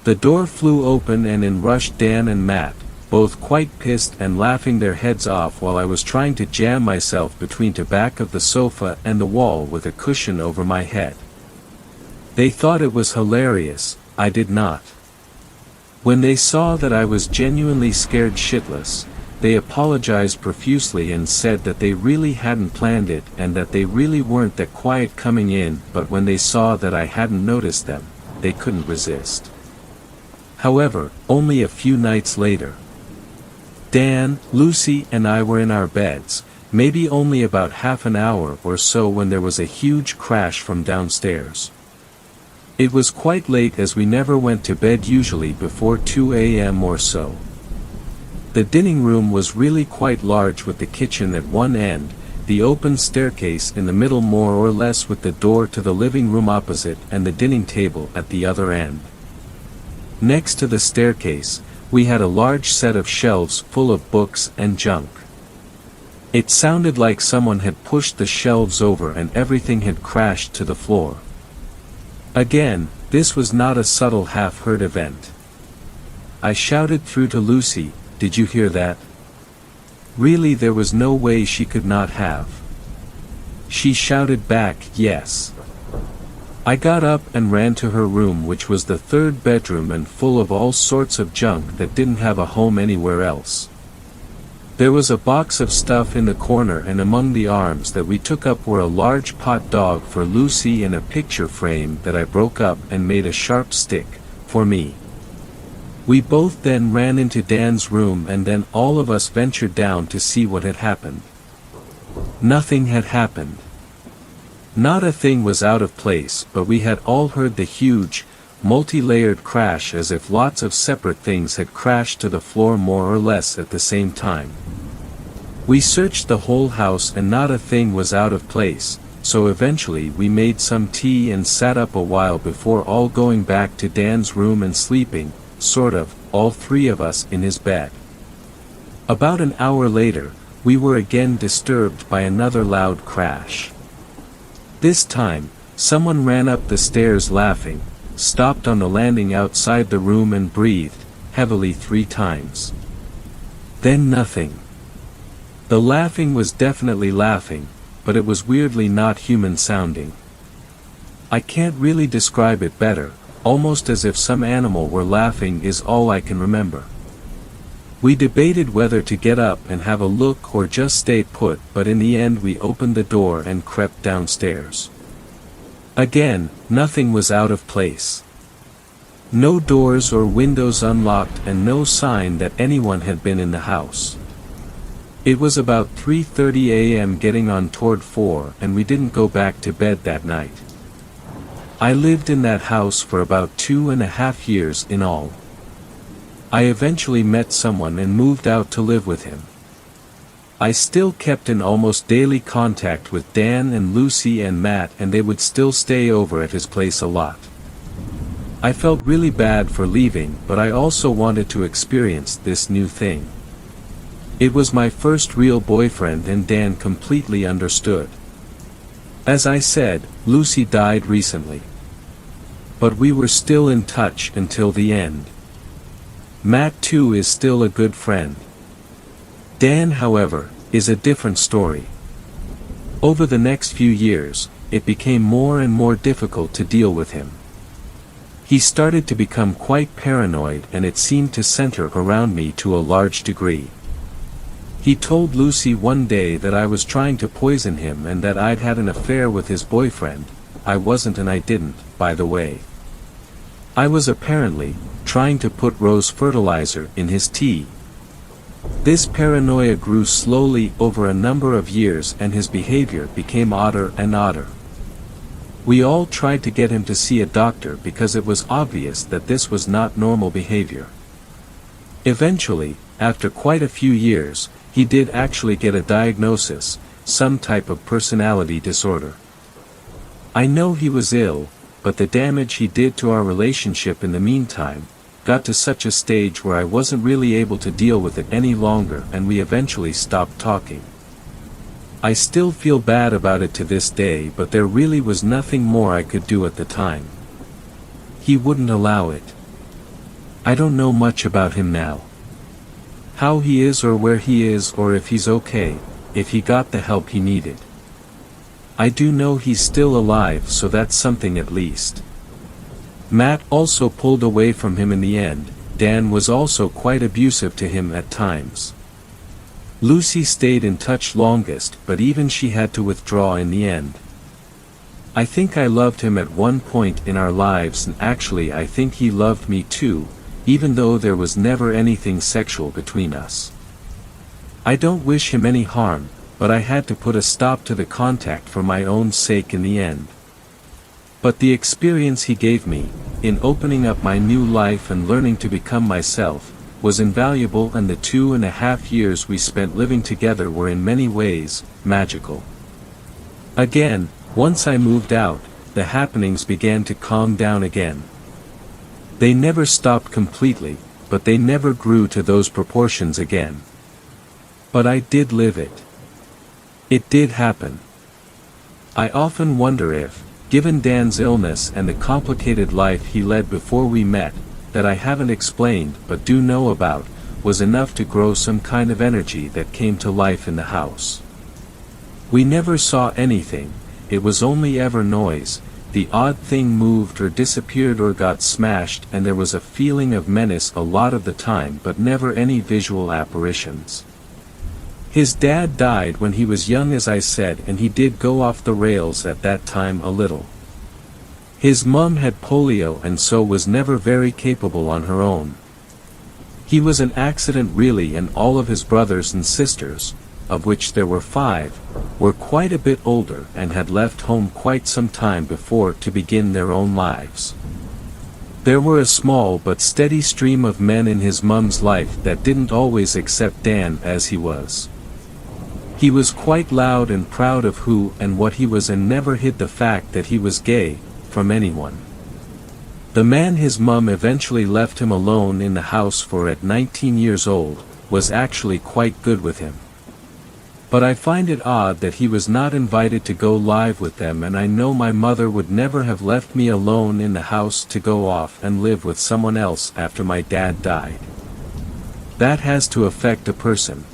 The door flew open and in rushed Dan and Matt, both quite pissed and laughing their heads off, while I was trying to jam myself between the back of the sofa and the wall with a cushion over my head. They thought it was hilarious, I did not. When they saw that I was genuinely scared shitless, they apologized profusely and said that they really hadn't planned it and that they really weren't that quiet coming in, but when they saw that I hadn't noticed them, they couldn't resist. However, only a few nights later, Dan, Lucy, and I were in our beds, maybe only about half an hour or so, when there was a huge crash from downstairs. It was quite late, as we never went to bed usually before 2 a.m. or so. The dining room was really quite large, with the kitchen at one end, the open staircase in the middle more or less, with the door to the living room opposite, and the dining table at the other end. Next to the staircase, we had a large set of shelves full of books and junk. It sounded like someone had pushed the shelves over and everything had crashed to the floor. Again, this was not a subtle half-heard event. I shouted through to Lucy, "Did you hear that?" Really, there was no way she could not have. She shouted back, "Yes." I got up and ran to her room, which was the third bedroom and full of all sorts of junk that didn't have a home anywhere else. There was a box of stuff in the corner, and among the arms that we took up were a large pot dog for Lucy and a picture frame that I broke up and made a sharp stick for me. We both then ran into Dan's room, and then all of us ventured down to see what had happened. Nothing had happened. Not a thing was out of place, but we had all heard the huge, multi-layered crash, as if lots of separate things had crashed to the floor more or less at the same time. We searched the whole house and not a thing was out of place, so eventually we made some tea and sat up a while before all going back to Dan's room and sleeping, sort of, all three of us in his bed. About an hour later, we were again disturbed by another loud crash. This time, someone ran up the stairs laughing, stopped on the landing outside the room and breathed heavily 3 times. Then nothing. The laughing was definitely laughing, but it was weirdly not human sounding. I can't really describe it better, almost as if some animal were laughing is all I can remember. We debated whether to get up and have a look or just stay put, but in the end we opened the door and crept downstairs. Again, nothing was out of place. No doors or windows unlocked and no sign that anyone had been in the house. It was about 3:30 a.m. getting on toward 4 and we didn't go back to bed that night. I lived in that house for about 2.5 years in all. I eventually met someone and moved out to live with him. I still kept in almost daily contact with Dan and Lucy and Matt, and they would still stay over at his place a lot. I felt really bad for leaving, but I also wanted to experience this new thing. It was my first real boyfriend and Dan completely understood. As I said, Lucy died recently. But we were still in touch until the end. Matt too is still a good friend. Dan, however, is a different story. Over the next few years, it became more and more difficult to deal with him. He started to become quite paranoid, and it seemed to center around me to a large degree. He told Lucy one day that I was trying to poison him and that I'd had an affair with his boyfriend. I wasn't, and I didn't, by the way. I was apparently trying to put rose fertilizer in his tea. This paranoia grew slowly over a number of years and his behavior became odder and odder. We all tried to get him to see a doctor because it was obvious that this was not normal behavior. Eventually, after quite a few years, he did actually get a diagnosis, some type of personality disorder. I know he was ill, but the damage he did to our relationship in the meantime got to such a stage where I wasn't really able to deal with it any longer, and we eventually stopped talking. I still feel bad about it to this day, but there really was nothing more I could do at the time. He wouldn't allow it. I don't know much about him now. How he is or where he is or if he's okay, if he got the help he needed. I do know he's still alive, so that's something at least. Matt also pulled away from him in the end. Dan was also quite abusive to him at times. Lucy stayed in touch longest, but even she had to withdraw in the end. I think I loved him at one point in our lives, and actually I think he loved me too, even though there was never anything sexual between us. I don't wish him any harm, but I had to put a stop to the contact for my own sake in the end. But the experience he gave me, in opening up my new life and learning to become myself, was invaluable, and the 2.5 years we spent living together were in many ways magical. Again, once I moved out, the happenings began to calm down again. They never stopped completely, but they never grew to those proportions again. But I did live it. It did happen. I often wonder if, given Dan's illness and the complicated life he led before we met, that I haven't explained but do know about, was enough to grow some kind of energy that came to life in the house. We never saw anything, it was only ever noise. The odd thing moved or disappeared or got smashed, and there was a feeling of menace a lot of the time, but never any visual apparitions. His dad died when he was young, as I said, and he did go off the rails at that time a little. His mum had polio and so was never very capable on her own. He was an accident really, and all of his brothers and sisters, of which there were 5, were quite a bit older and had left home quite some time before to begin their own lives. There were a small but steady stream of men in his mum's life that didn't always accept Dan as he was. He was quite loud and proud of who and what he was, and never hid the fact that he was gay from anyone. The man his mum eventually left him alone in the house for at 19 years old, was actually quite good with him. But I find it odd that he was not invited to go live with them, and I know my mother would never have left me alone in the house to go off and live with someone else after my dad died. That has to affect a person.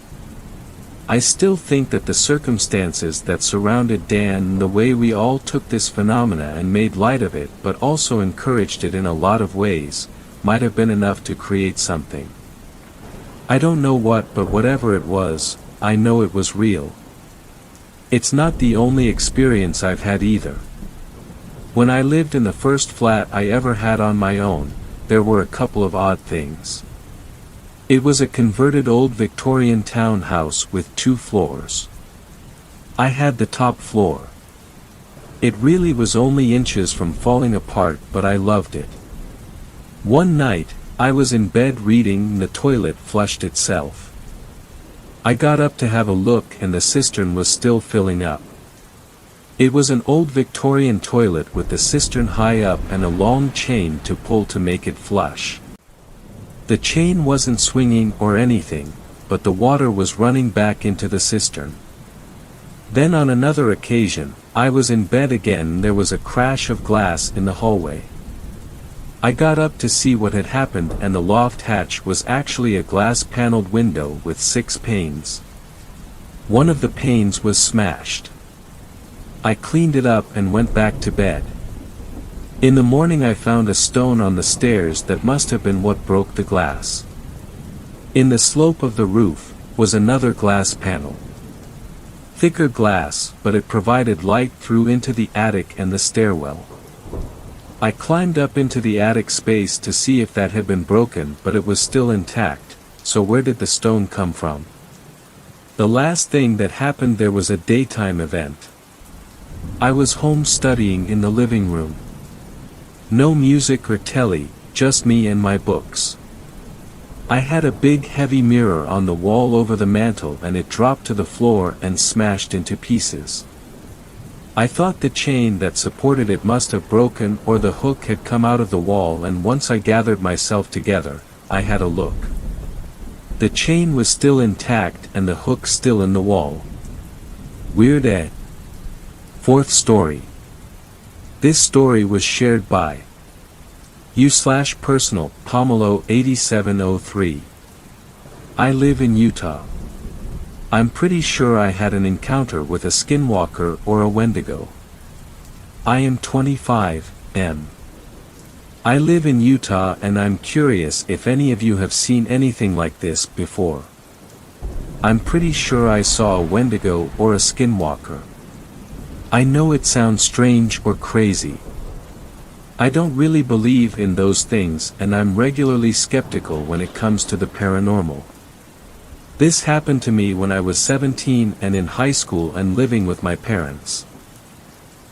I still think that the circumstances that surrounded Dan and the way we all took this phenomena and made light of it but also encouraged it in a lot of ways, might have been enough to create something. I don't know what, but whatever it was, I know it was real. It's not the only experience I've had either. When I lived in the first flat I ever had on my own, there were a couple of odd things. It was a converted old Victorian townhouse with 2 floors. I had the top floor. It really was only inches from falling apart, but I loved it. One night, I was in bed reading and the toilet flushed itself. I got up to have a look and the cistern was still filling up. It was an old Victorian toilet with the cistern high up and a long chain to pull to make it flush. The chain wasn't swinging or anything, but the water was running back into the cistern. Then on another occasion, I was in bed again and there was a crash of glass in the hallway. I got up to see what had happened and the loft hatch was actually a glass-paneled window with 6 panes. One of the panes was smashed. I cleaned it up and went back to bed. In the morning I found a stone on the stairs that must have been what broke the glass. In the slope of the roof was another glass panel. Thicker glass, but it provided light through into the attic and the stairwell. I climbed up into the attic space to see if that had been broken, but it was still intact, so where did the stone come from? The last thing that happened there was a daytime event. I was home studying in the living room. No music or telly, just me and my books. I had a big heavy mirror on the wall over the mantel and it dropped to the floor and smashed into pieces. I thought the chain that supported it must have broken or the hook had come out of the wall, and once I gathered myself together, I had a look. The chain was still intact and the hook still in the wall. Weird, eh? 4th story. This story was shared by u/personal, Pomelo 8703. I live in Utah. I'm pretty sure I had an encounter with a skinwalker or a wendigo. I am 25, M. I live in Utah and I'm curious if any of you have seen anything like this before. I'm pretty sure I saw a wendigo or a skinwalker. I know it sounds strange or crazy. I don't really believe in those things and I'm regularly skeptical when it comes to the paranormal. This happened to me when I was 17 and in high school and living with my parents.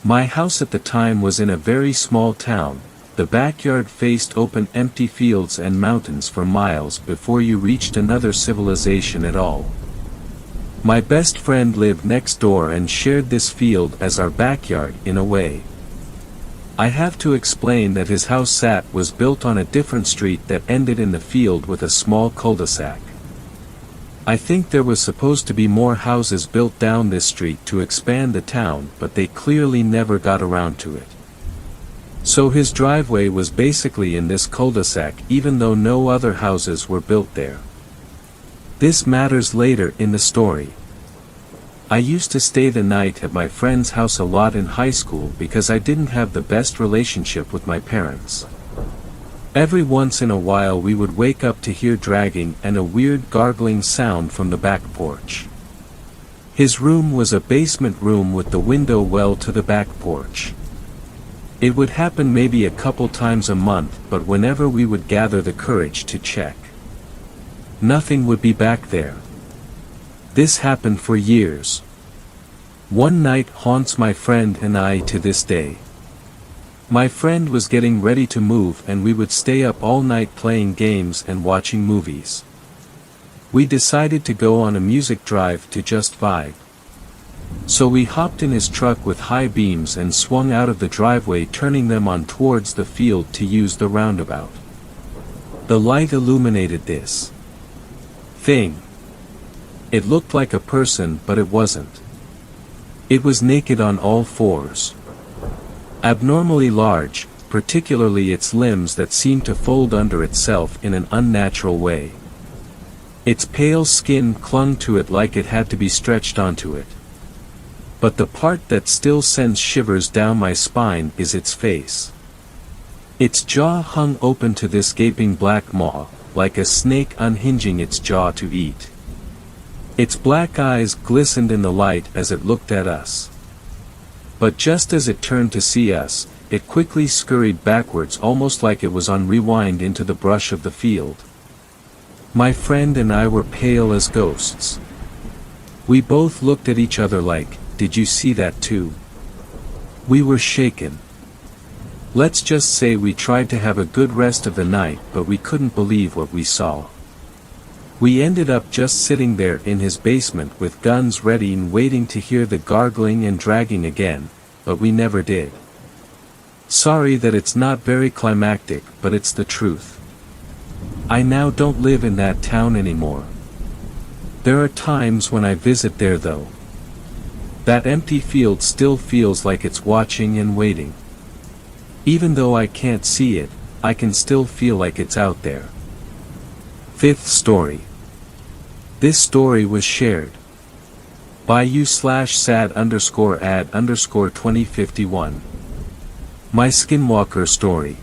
My house at the time was in a very small town. The backyard faced open empty fields and mountains for miles before you reached another civilization at all. My best friend lived next door and shared this field as our backyard in a way. I have to explain that his house was built on a different street that ended in the field with a small cul-de-sac. I think there was supposed to be more houses built down this street to expand the town, but they clearly never got around to it. So his driveway was basically in this cul-de-sac even though no other houses were built there. This matters later in the story. I used to stay the night at my friend's house a lot in high school because I didn't have the best relationship with my parents. Every once in a while we would wake up to hear dragging and a weird gargling sound from the back porch. His room was a basement room with the window well to the back porch. It would happen maybe a couple times a month, but whenever we would gather the courage to check, nothing would be back there. This happened for years. One night haunts my friend and I to this day. My friend was getting ready to move and we would stay up all night playing games and watching movies. We decided to go on a music drive to just vibe. So we hopped in his truck with high beams and swung out of the driveway, turning them on towards the field to use the roundabout. The light illuminated this thing. It looked like a person, but it wasn't. It was naked on all fours. Abnormally large, particularly its limbs that seemed to fold under itself in an unnatural way. Its pale skin clung to it like it had to be stretched onto it. But the part that still sends shivers down my spine is its face. Its jaw hung open to this gaping black maw, like a snake unhinging its jaw to eat. Its black eyes glistened in the light as it looked at us. But just as it turned to see us, it quickly scurried backwards almost like it was on rewind into the brush of the field. My friend and I were pale as ghosts. We both looked at each other like, "Did you see that too?" We were shaken. Let's just say we tried to have a good rest of the night, but we couldn't believe what we saw. We ended up just sitting there in his basement with guns ready and waiting to hear the gargling and dragging again, but we never did. Sorry that it's not very climactic, but it's the truth. I now don't live in that town anymore. There are times when I visit there though. That empty field still feels like it's watching and waiting. Even though I can't see it, I can still feel like it's out there. Fifth story. This story was shared by you/sad_ad_2051. My skinwalker story.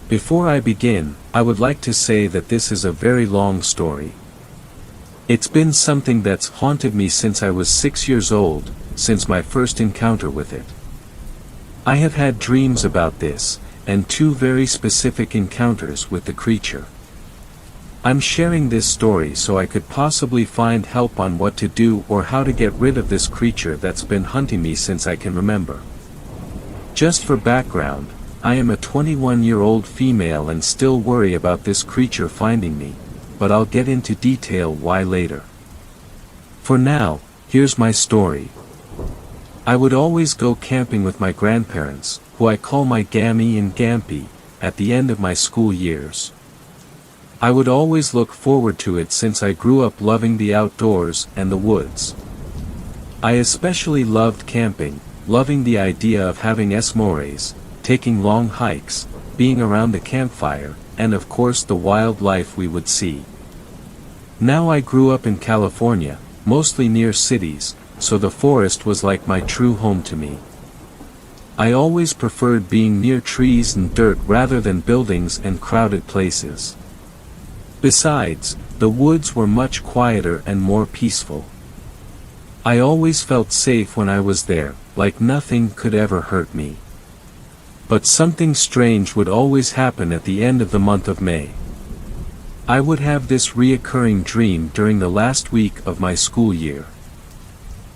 Before I begin, I would like to say that this is a very long story. It's been something that's haunted me since I was 6 years old, since my first encounter with it. I have had dreams about this, and 2 very specific encounters with the creature. I'm sharing this story so I could possibly find help on what to do or how to get rid of this creature that's been hunting me since I can remember. Just for background, I am a 21-year-old female and still worry about this creature finding me, but I'll get into detail why later. For now, here's my story. I would always go camping with my grandparents, who I call my Gammy and Gampy, at the end of my school years. I would always look forward to it since I grew up loving the outdoors and the woods. I especially loved camping, loving the idea of having s'mores, taking long hikes, being around the campfire, and of course the wildlife we would see. Now I grew up in California, mostly near cities, so the forest was like my true home to me. I always preferred being near trees and dirt rather than buildings and crowded places. Besides, the woods were much quieter and more peaceful. I always felt safe when I was there, like nothing could ever hurt me. But something strange would always happen at the end of the month of May. I would have this reoccurring dream during the last week of my school year.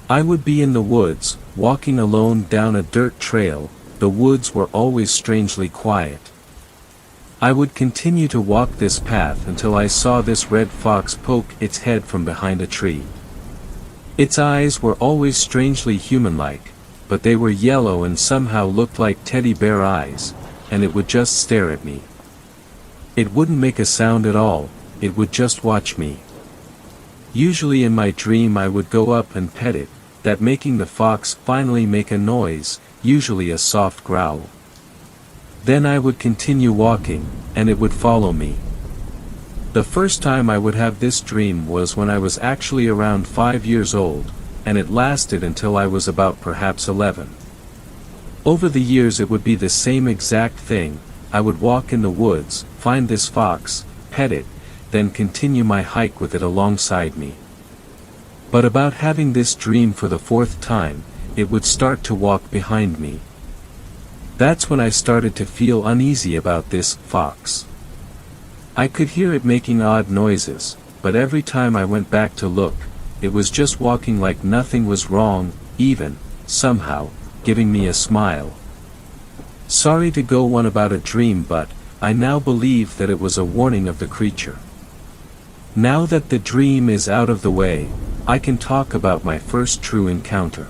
I would be in the woods, walking alone down a dirt trail. The woods were always strangely quiet. I would continue to walk this path until I saw this red fox poke its head from behind a tree. Its eyes were always strangely human-like, but they were yellow and somehow looked like teddy bear eyes, and it would just stare at me. It wouldn't make a sound at all, it would just watch me. Usually in my dream I would go up and pet it, that making the fox finally make a noise, usually a soft growl. Then I would continue walking, and it would follow me. The first time I would have this dream was when I was actually around 5 years old, and it lasted until I was about perhaps 11. Over the years it would be the same exact thing. I would walk in the woods, find this fox, pet it, then continue my hike with it alongside me. But about having this dream for the 4th time, it would start to walk behind me. That's when I started to feel uneasy about this fox. I could hear it making odd noises, but every time I went back to look, it was just walking like nothing was wrong, even, somehow, giving me a smile. Sorry to go on about a dream, but I now believe that it was a warning of the creature. Now that the dream is out of the way, I can talk about my first true encounter.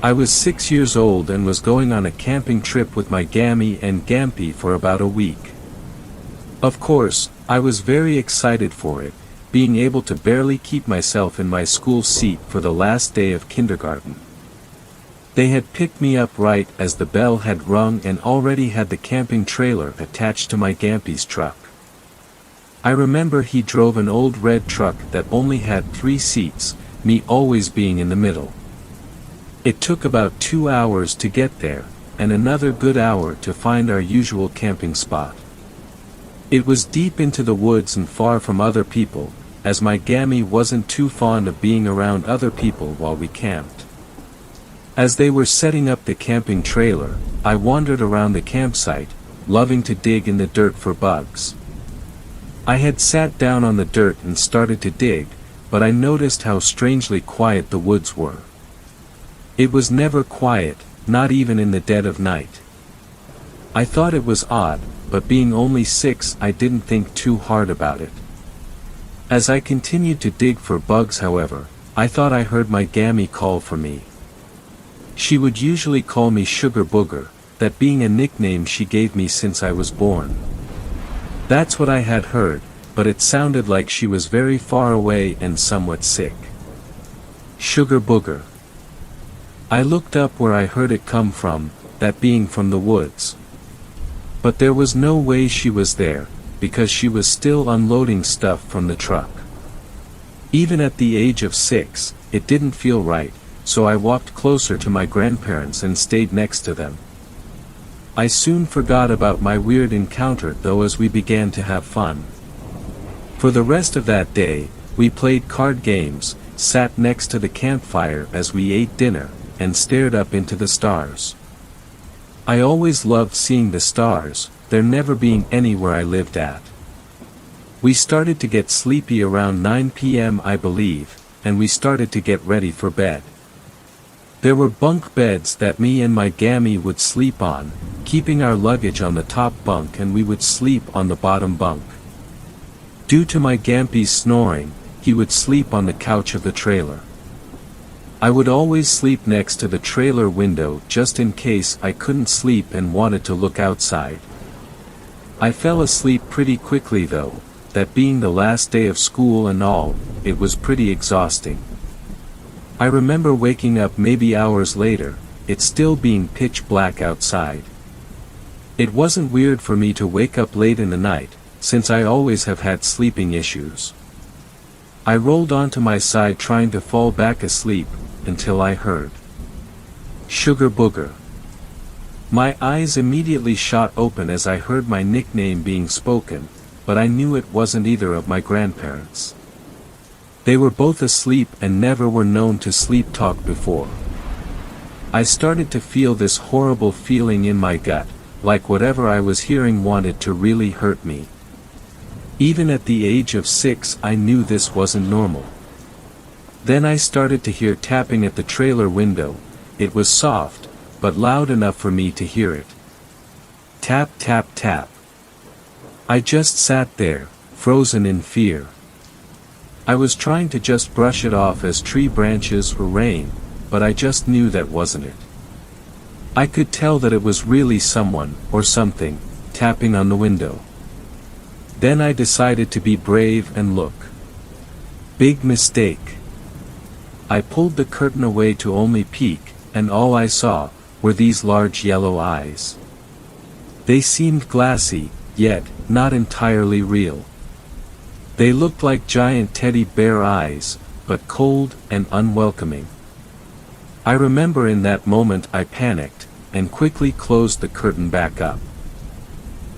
I was 6 years old and was going on a camping trip with my Gammy and Gampy for about a week. Of course, I was very excited for it, being able to barely keep myself in my school seat for the last day of kindergarten. They had picked me up right as the bell had rung and already had the camping trailer attached to my Gampy's truck. I remember he drove an old red truck that only had 3 seats, me always being in the middle. It took about 2 hours to get there, and another good hour to find our usual camping spot. It was deep into the woods and far from other people, as my Gammy wasn't too fond of being around other people while we camped. As they were setting up the camping trailer, I wandered around the campsite, loving to dig in the dirt for bugs. I had sat down on the dirt and started to dig, but I noticed how strangely quiet the woods were. It was never quiet, not even in the dead of night. I thought it was odd, but being only 6, I didn't think too hard about it. As I continued to dig for bugs, however, I thought I heard my Gammy call for me. She would usually call me Sugar Booger, that being a nickname she gave me since I was born. That's what I had heard, but it sounded like she was very far away and somewhat sick. Sugar Booger. I looked up where I heard it come from, that being from the woods. But there was no way she was there, because she was still unloading stuff from the truck. Even at the age of 6, it didn't feel right, so I walked closer to my grandparents and stayed next to them. I soon forgot about my weird encounter though as we began to have fun. For the rest of that day, we played card games, sat next to the campfire as we ate dinner, and stared up into the stars. I always loved seeing the stars, there never being any where I lived at. We started to get sleepy around 9 p.m. I believe, and we started to get ready for bed. There were bunk beds that me and my Gammy would sleep on, keeping our luggage on the top bunk, and we would sleep on the bottom bunk. Due to my Gampy's snoring, he would sleep on the couch of the trailer. I would always sleep next to the trailer window just in case I couldn't sleep and wanted to look outside. I fell asleep pretty quickly though, that being the last day of school and all, it was pretty exhausting. I remember waking up maybe hours later, it still being pitch black outside. It wasn't weird for me to wake up late in the night, since I always have had sleeping issues. I rolled onto my side trying to fall back asleep, until I heard Sugar Booger. My eyes immediately shot open as I heard my nickname being spoken, but I knew it wasn't either of my grandparents. They were both asleep and never were known to sleep talk before. I started to feel this horrible feeling in my gut, like whatever I was hearing wanted to really hurt me. Even at the age of 6 I knew this wasn't normal. Then I started to hear tapping at the trailer window. It was soft, but loud enough for me to hear it. Tap tap tap. I just sat there, frozen in fear. I was trying to just brush it off as tree branches or rain, but I just knew that wasn't it. I could tell that it was really someone, or something, tapping on the window. Then I decided to be brave and look. Big mistake. I pulled the curtain away to only peek, and all I saw were these large yellow eyes. They seemed glassy, yet not entirely real. They looked like giant teddy bear eyes, but cold and unwelcoming. I remember in that moment I panicked, and quickly closed the curtain back up.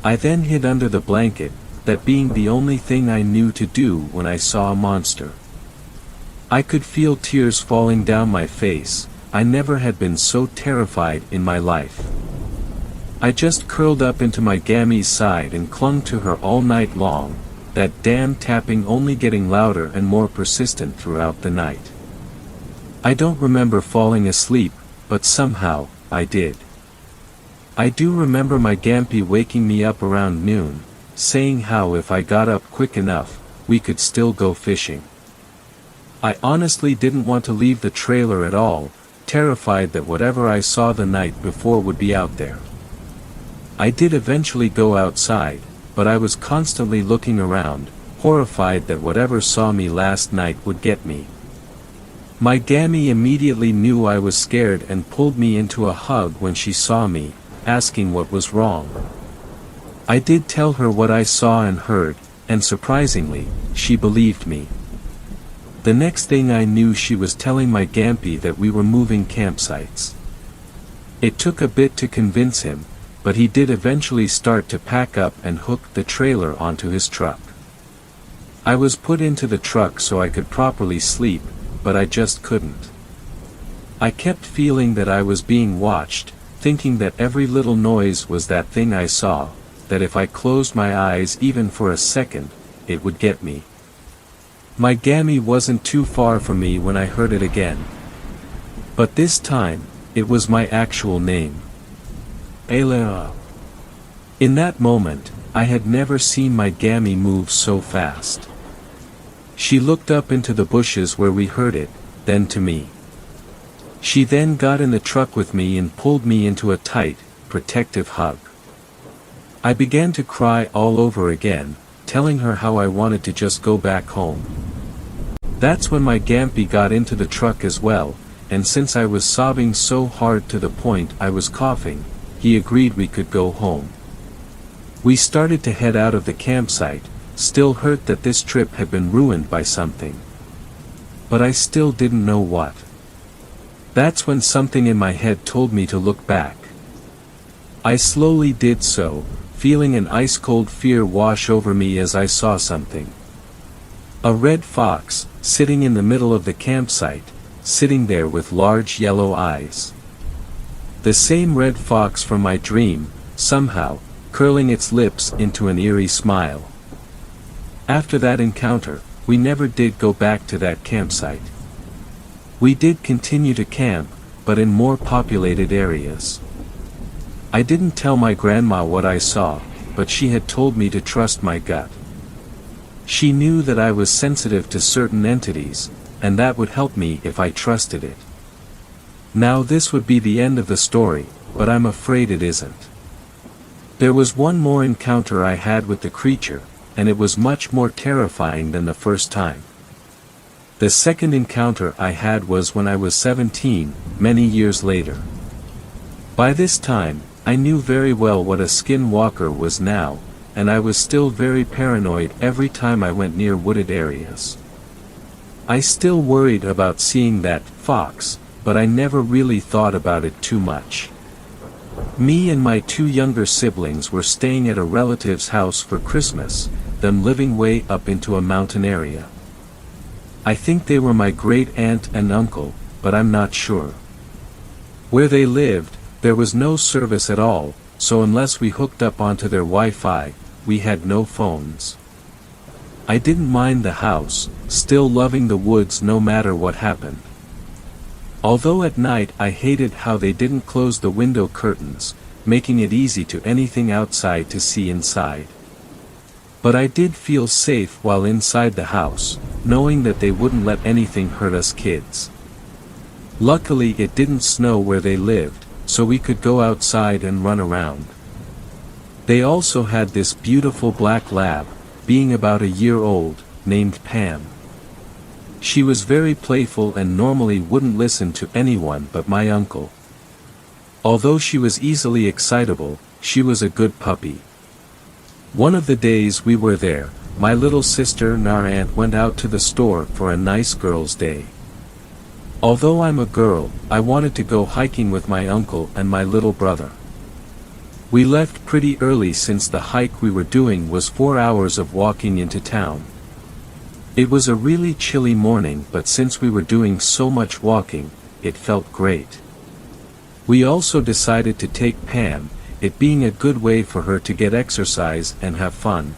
I then hid under the blanket, that being the only thing I knew to do when I saw a monster. I could feel tears falling down my face. I never had been so terrified in my life. I just curled up into my Gammy's side and clung to her all night long, that damn tapping only getting louder and more persistent throughout the night. I don't remember falling asleep, but somehow, I did. I do remember my Gampy waking me up around noon, saying how if I got up quick enough, we could still go fishing. I honestly didn't want to leave the trailer at all, terrified that whatever I saw the night before would be out there. I did eventually go outside, but I was constantly looking around, horrified that whatever saw me last night would get me. My Gammy immediately knew I was scared and pulled me into a hug when she saw me, asking what was wrong. I did tell her what I saw and heard, and surprisingly, she believed me. The next thing I knew she was telling my Gampy that we were moving campsites. It took a bit to convince him, but he did eventually start to pack up and hook the trailer onto his truck. I was put into the truck so I could properly sleep, but I just couldn't. I kept feeling that I was being watched, thinking that every little noise was that thing I saw, that if I closed my eyes even for a second, it would get me. My gammy wasn't too far from me when I heard it again. But this time, it was my actual name. Ayla. In that moment, I had never seen my gammy move so fast. She looked up into the bushes where we heard it, then to me. She then got in the truck with me and pulled me into a tight, protective hug. I began to cry all over again, telling her how I wanted to just go back home. That's when my Gampy got into the truck as well, and since I was sobbing so hard to the point I was coughing, he agreed we could go home. We started to head out of the campsite, still hurt that this trip had been ruined by something. But I still didn't know what. That's when something in my head told me to look back. I slowly did so, feeling an ice-cold fear wash over me as I saw something. A red fox, sitting in the middle of the campsite, sitting there with large yellow eyes. The same red fox from my dream, somehow, curling its lips into an eerie smile. After that encounter, we never did go back to that campsite. We did continue to camp, but in more populated areas. I didn't tell my grandma what I saw, but she had told me to trust my gut. She knew that I was sensitive to certain entities, and that would help me if I trusted it. Now this would be the end of the story, but I'm afraid it isn't. There was one more encounter I had with the creature, and it was much more terrifying than the first time. The second encounter I had was when I was 17, many years later. By this time, I knew very well what a skinwalker was now, and I was still very paranoid every time I went near wooded areas. I still worried about seeing that fox, but I never really thought about it too much. Me and my two younger siblings were staying at a relative's house for Christmas, them living way up into a mountain area. I think they were my great aunt and uncle, but I'm not sure. Where they lived, there was no service at all, so unless we hooked up onto their Wi-Fi, we had no phones. I didn't mind the house, still loving the woods no matter what happened. Although at night I hated how they didn't close the window curtains, making it easy to anything outside to see inside. But I did feel safe while inside the house, knowing that they wouldn't let anything hurt us kids. Luckily it didn't snow where they lived, so we could go outside and run around. They also had this beautiful black lab, being about a year old, named Pam. She was very playful and normally wouldn't listen to anyone but my uncle. Although she was easily excitable, she was a good puppy. One of the days we were there, my little sister and our aunt went out to the store for a nice girls' day. Although I'm a girl, I wanted to go hiking with my uncle and my little brother. We left pretty early since the hike we were doing was 4 hours of walking into town. It was a really chilly morning, but since we were doing so much walking, it felt great. We also decided to take Pam, it being a good way for her to get exercise and have fun.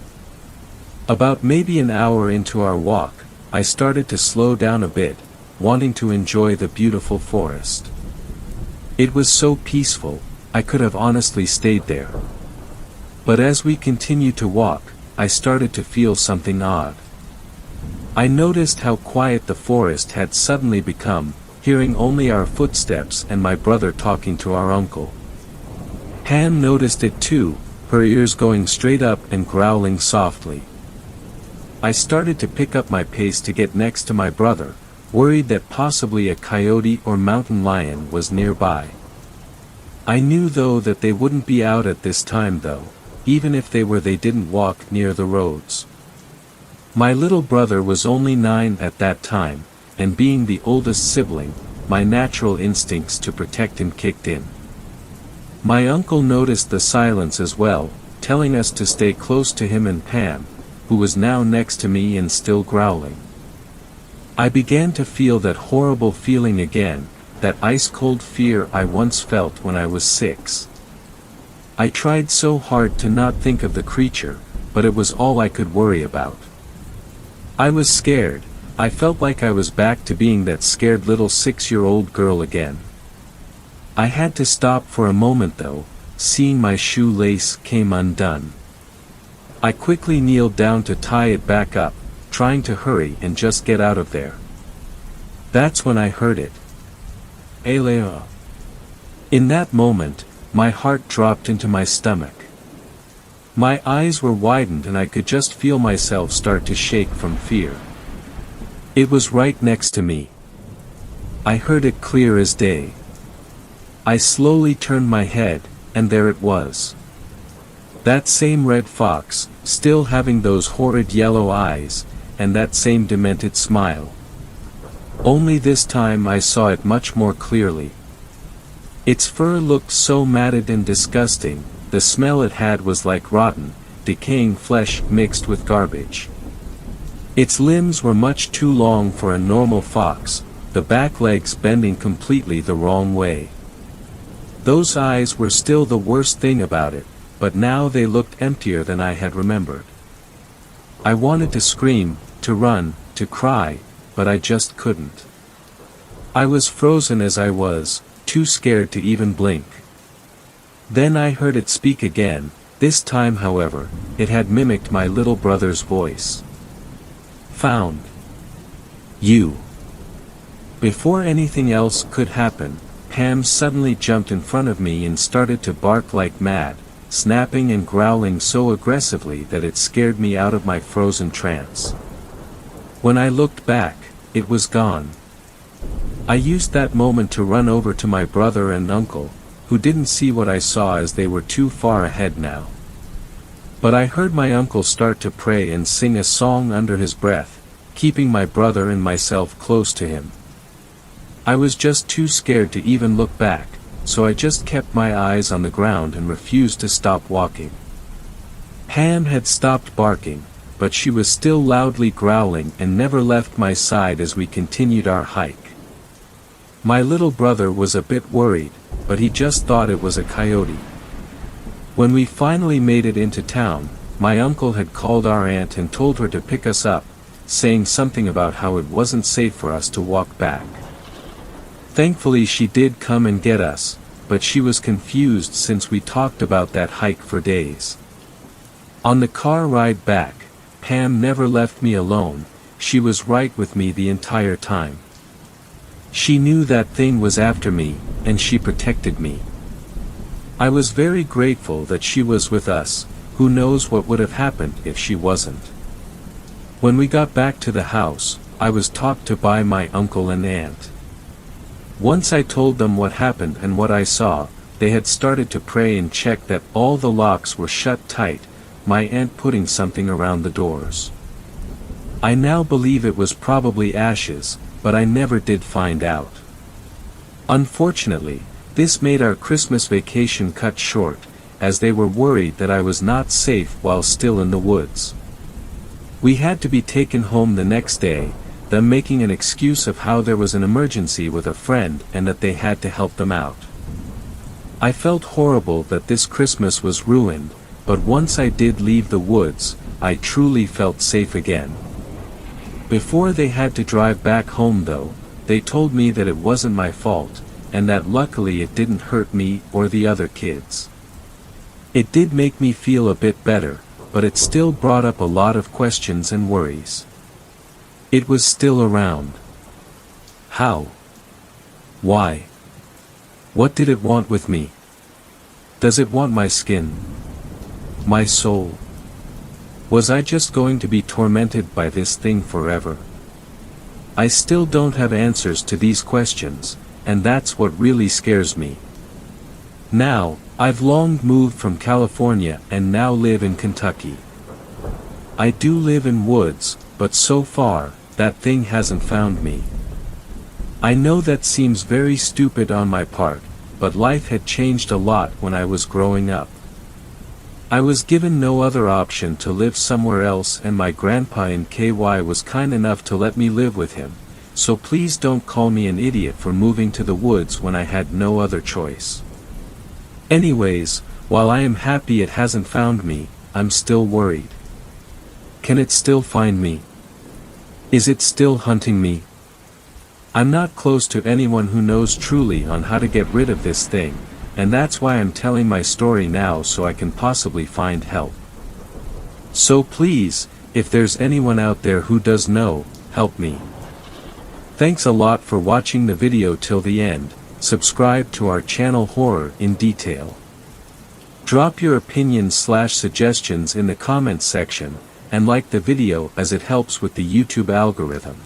About maybe an hour into our walk, I started to slow down a bit, wanting to enjoy the beautiful forest. It was so peaceful, I could have honestly stayed there. But as we continued to walk, I started to feel something odd. I noticed how quiet the forest had suddenly become, hearing only our footsteps and my brother talking to our uncle. Pam noticed it too, her ears going straight up and growling softly. I started to pick up my pace to get next to my brother, worried that possibly a coyote or mountain lion was nearby. I knew though that they wouldn't be out at this time though, even if they were they didn't walk near the roads. My little brother was only 9 at that time, and being the oldest sibling, my natural instincts to protect him kicked in. My uncle noticed the silence as well, telling us to stay close to him and Pam, who was now next to me and still growling. I began to feel that horrible feeling again, that ice-cold fear I once felt when I was 6. I tried so hard to not think of the creature, but it was all I could worry about. I was scared. I felt like I was back to being that scared little 6-year-old girl again. I had to stop for a moment though, seeing my shoelace came undone. I quickly kneeled down to tie it back up, trying to hurry and just get out of there. That's when I heard it. Alea. In that moment, my heart dropped into my stomach. My eyes were widened and I could just feel myself start to shake from fear. It was right next to me. I heard it clear as day. I slowly turned my head, and there it was. That same red fox, still having those horrid yellow eyes, and that same demented smile. Only this time I saw it much more clearly. Its fur looked so matted and disgusting, the smell it had was like rotten, decaying flesh mixed with garbage. Its limbs were much too long for a normal fox, the back legs bending completely the wrong way. Those eyes were still the worst thing about it, but now they looked emptier than I had remembered. I wanted to scream, to run, to cry, but I just couldn't. I was frozen as I was, too scared to even blink. Then I heard it speak again. This time however, it had mimicked my little brother's voice. Found you. Before anything else could happen, Pam suddenly jumped in front of me and started to bark like mad, snapping and growling so aggressively that it scared me out of my frozen trance. When I looked back, it was gone. I used that moment to run over to my brother and uncle, who didn't see what I saw as they were too far ahead now. But I heard my uncle start to pray and sing a song under his breath, keeping my brother and myself close to him. I was just too scared to even look back, so I just kept my eyes on the ground and refused to stop walking. Pam had stopped barking, but she was still loudly growling and never left my side as we continued our hike. My little brother was a bit worried, but he just thought it was a coyote. When we finally made it into town, my uncle had called our aunt and told her to pick us up, saying something about how it wasn't safe for us to walk back. Thankfully she did come and get us, but she was confused since we talked about that hike for days. On the car ride back, Pam never left me alone. She was right with me the entire time. She knew that thing was after me, and she protected me. I was very grateful that she was with us. Who knows what would have happened if she wasn't. When we got back to the house, I was taught to by my uncle and aunt. Once I told them what happened and what I saw, they had started to pray and check that all the locks were shut tight, my aunt putting something around the doors. I now believe it was probably ashes, but I never did find out. Unfortunately, this made our Christmas vacation cut short, as they were worried that I was not safe while still in the woods. We had to be taken home the next day, them making an excuse of how there was an emergency with a friend and that they had to help them out. I felt horrible that this Christmas was ruined, but once I did leave the woods, I truly felt safe again. Before they had to drive back home though, they told me that it wasn't my fault, and that luckily it didn't hurt me or the other kids. It did make me feel a bit better, but it still brought up a lot of questions and worries. It was still around. How? Why? What did it want with me? Does it want my skin? My soul? Was I just going to be tormented by this thing forever? I still don't have answers to these questions, and that's what really scares me. Now, I've long moved from California and now live in Kentucky. I do live in woods, but so far, that thing hasn't found me. I know that seems very stupid on my part, but life had changed a lot when I was growing up. I was given no other option to live somewhere else, and my grandpa in KY was kind enough to let me live with him, so please don't call me an idiot for moving to the woods when I had no other choice. Anyways, while I am happy it hasn't found me, I'm still worried. Can it still find me? Is it still hunting me? I'm not close to anyone who knows truly on how to get rid of this thing, and that's why I'm telling my story now so I can possibly find help. So please, if there's anyone out there who does know, help me. Thanks a lot for watching the video till the end. Subscribe to our channel Horror in Detail. Drop your opinions/suggestions in the comments section, and like the video as it helps with the YouTube algorithm.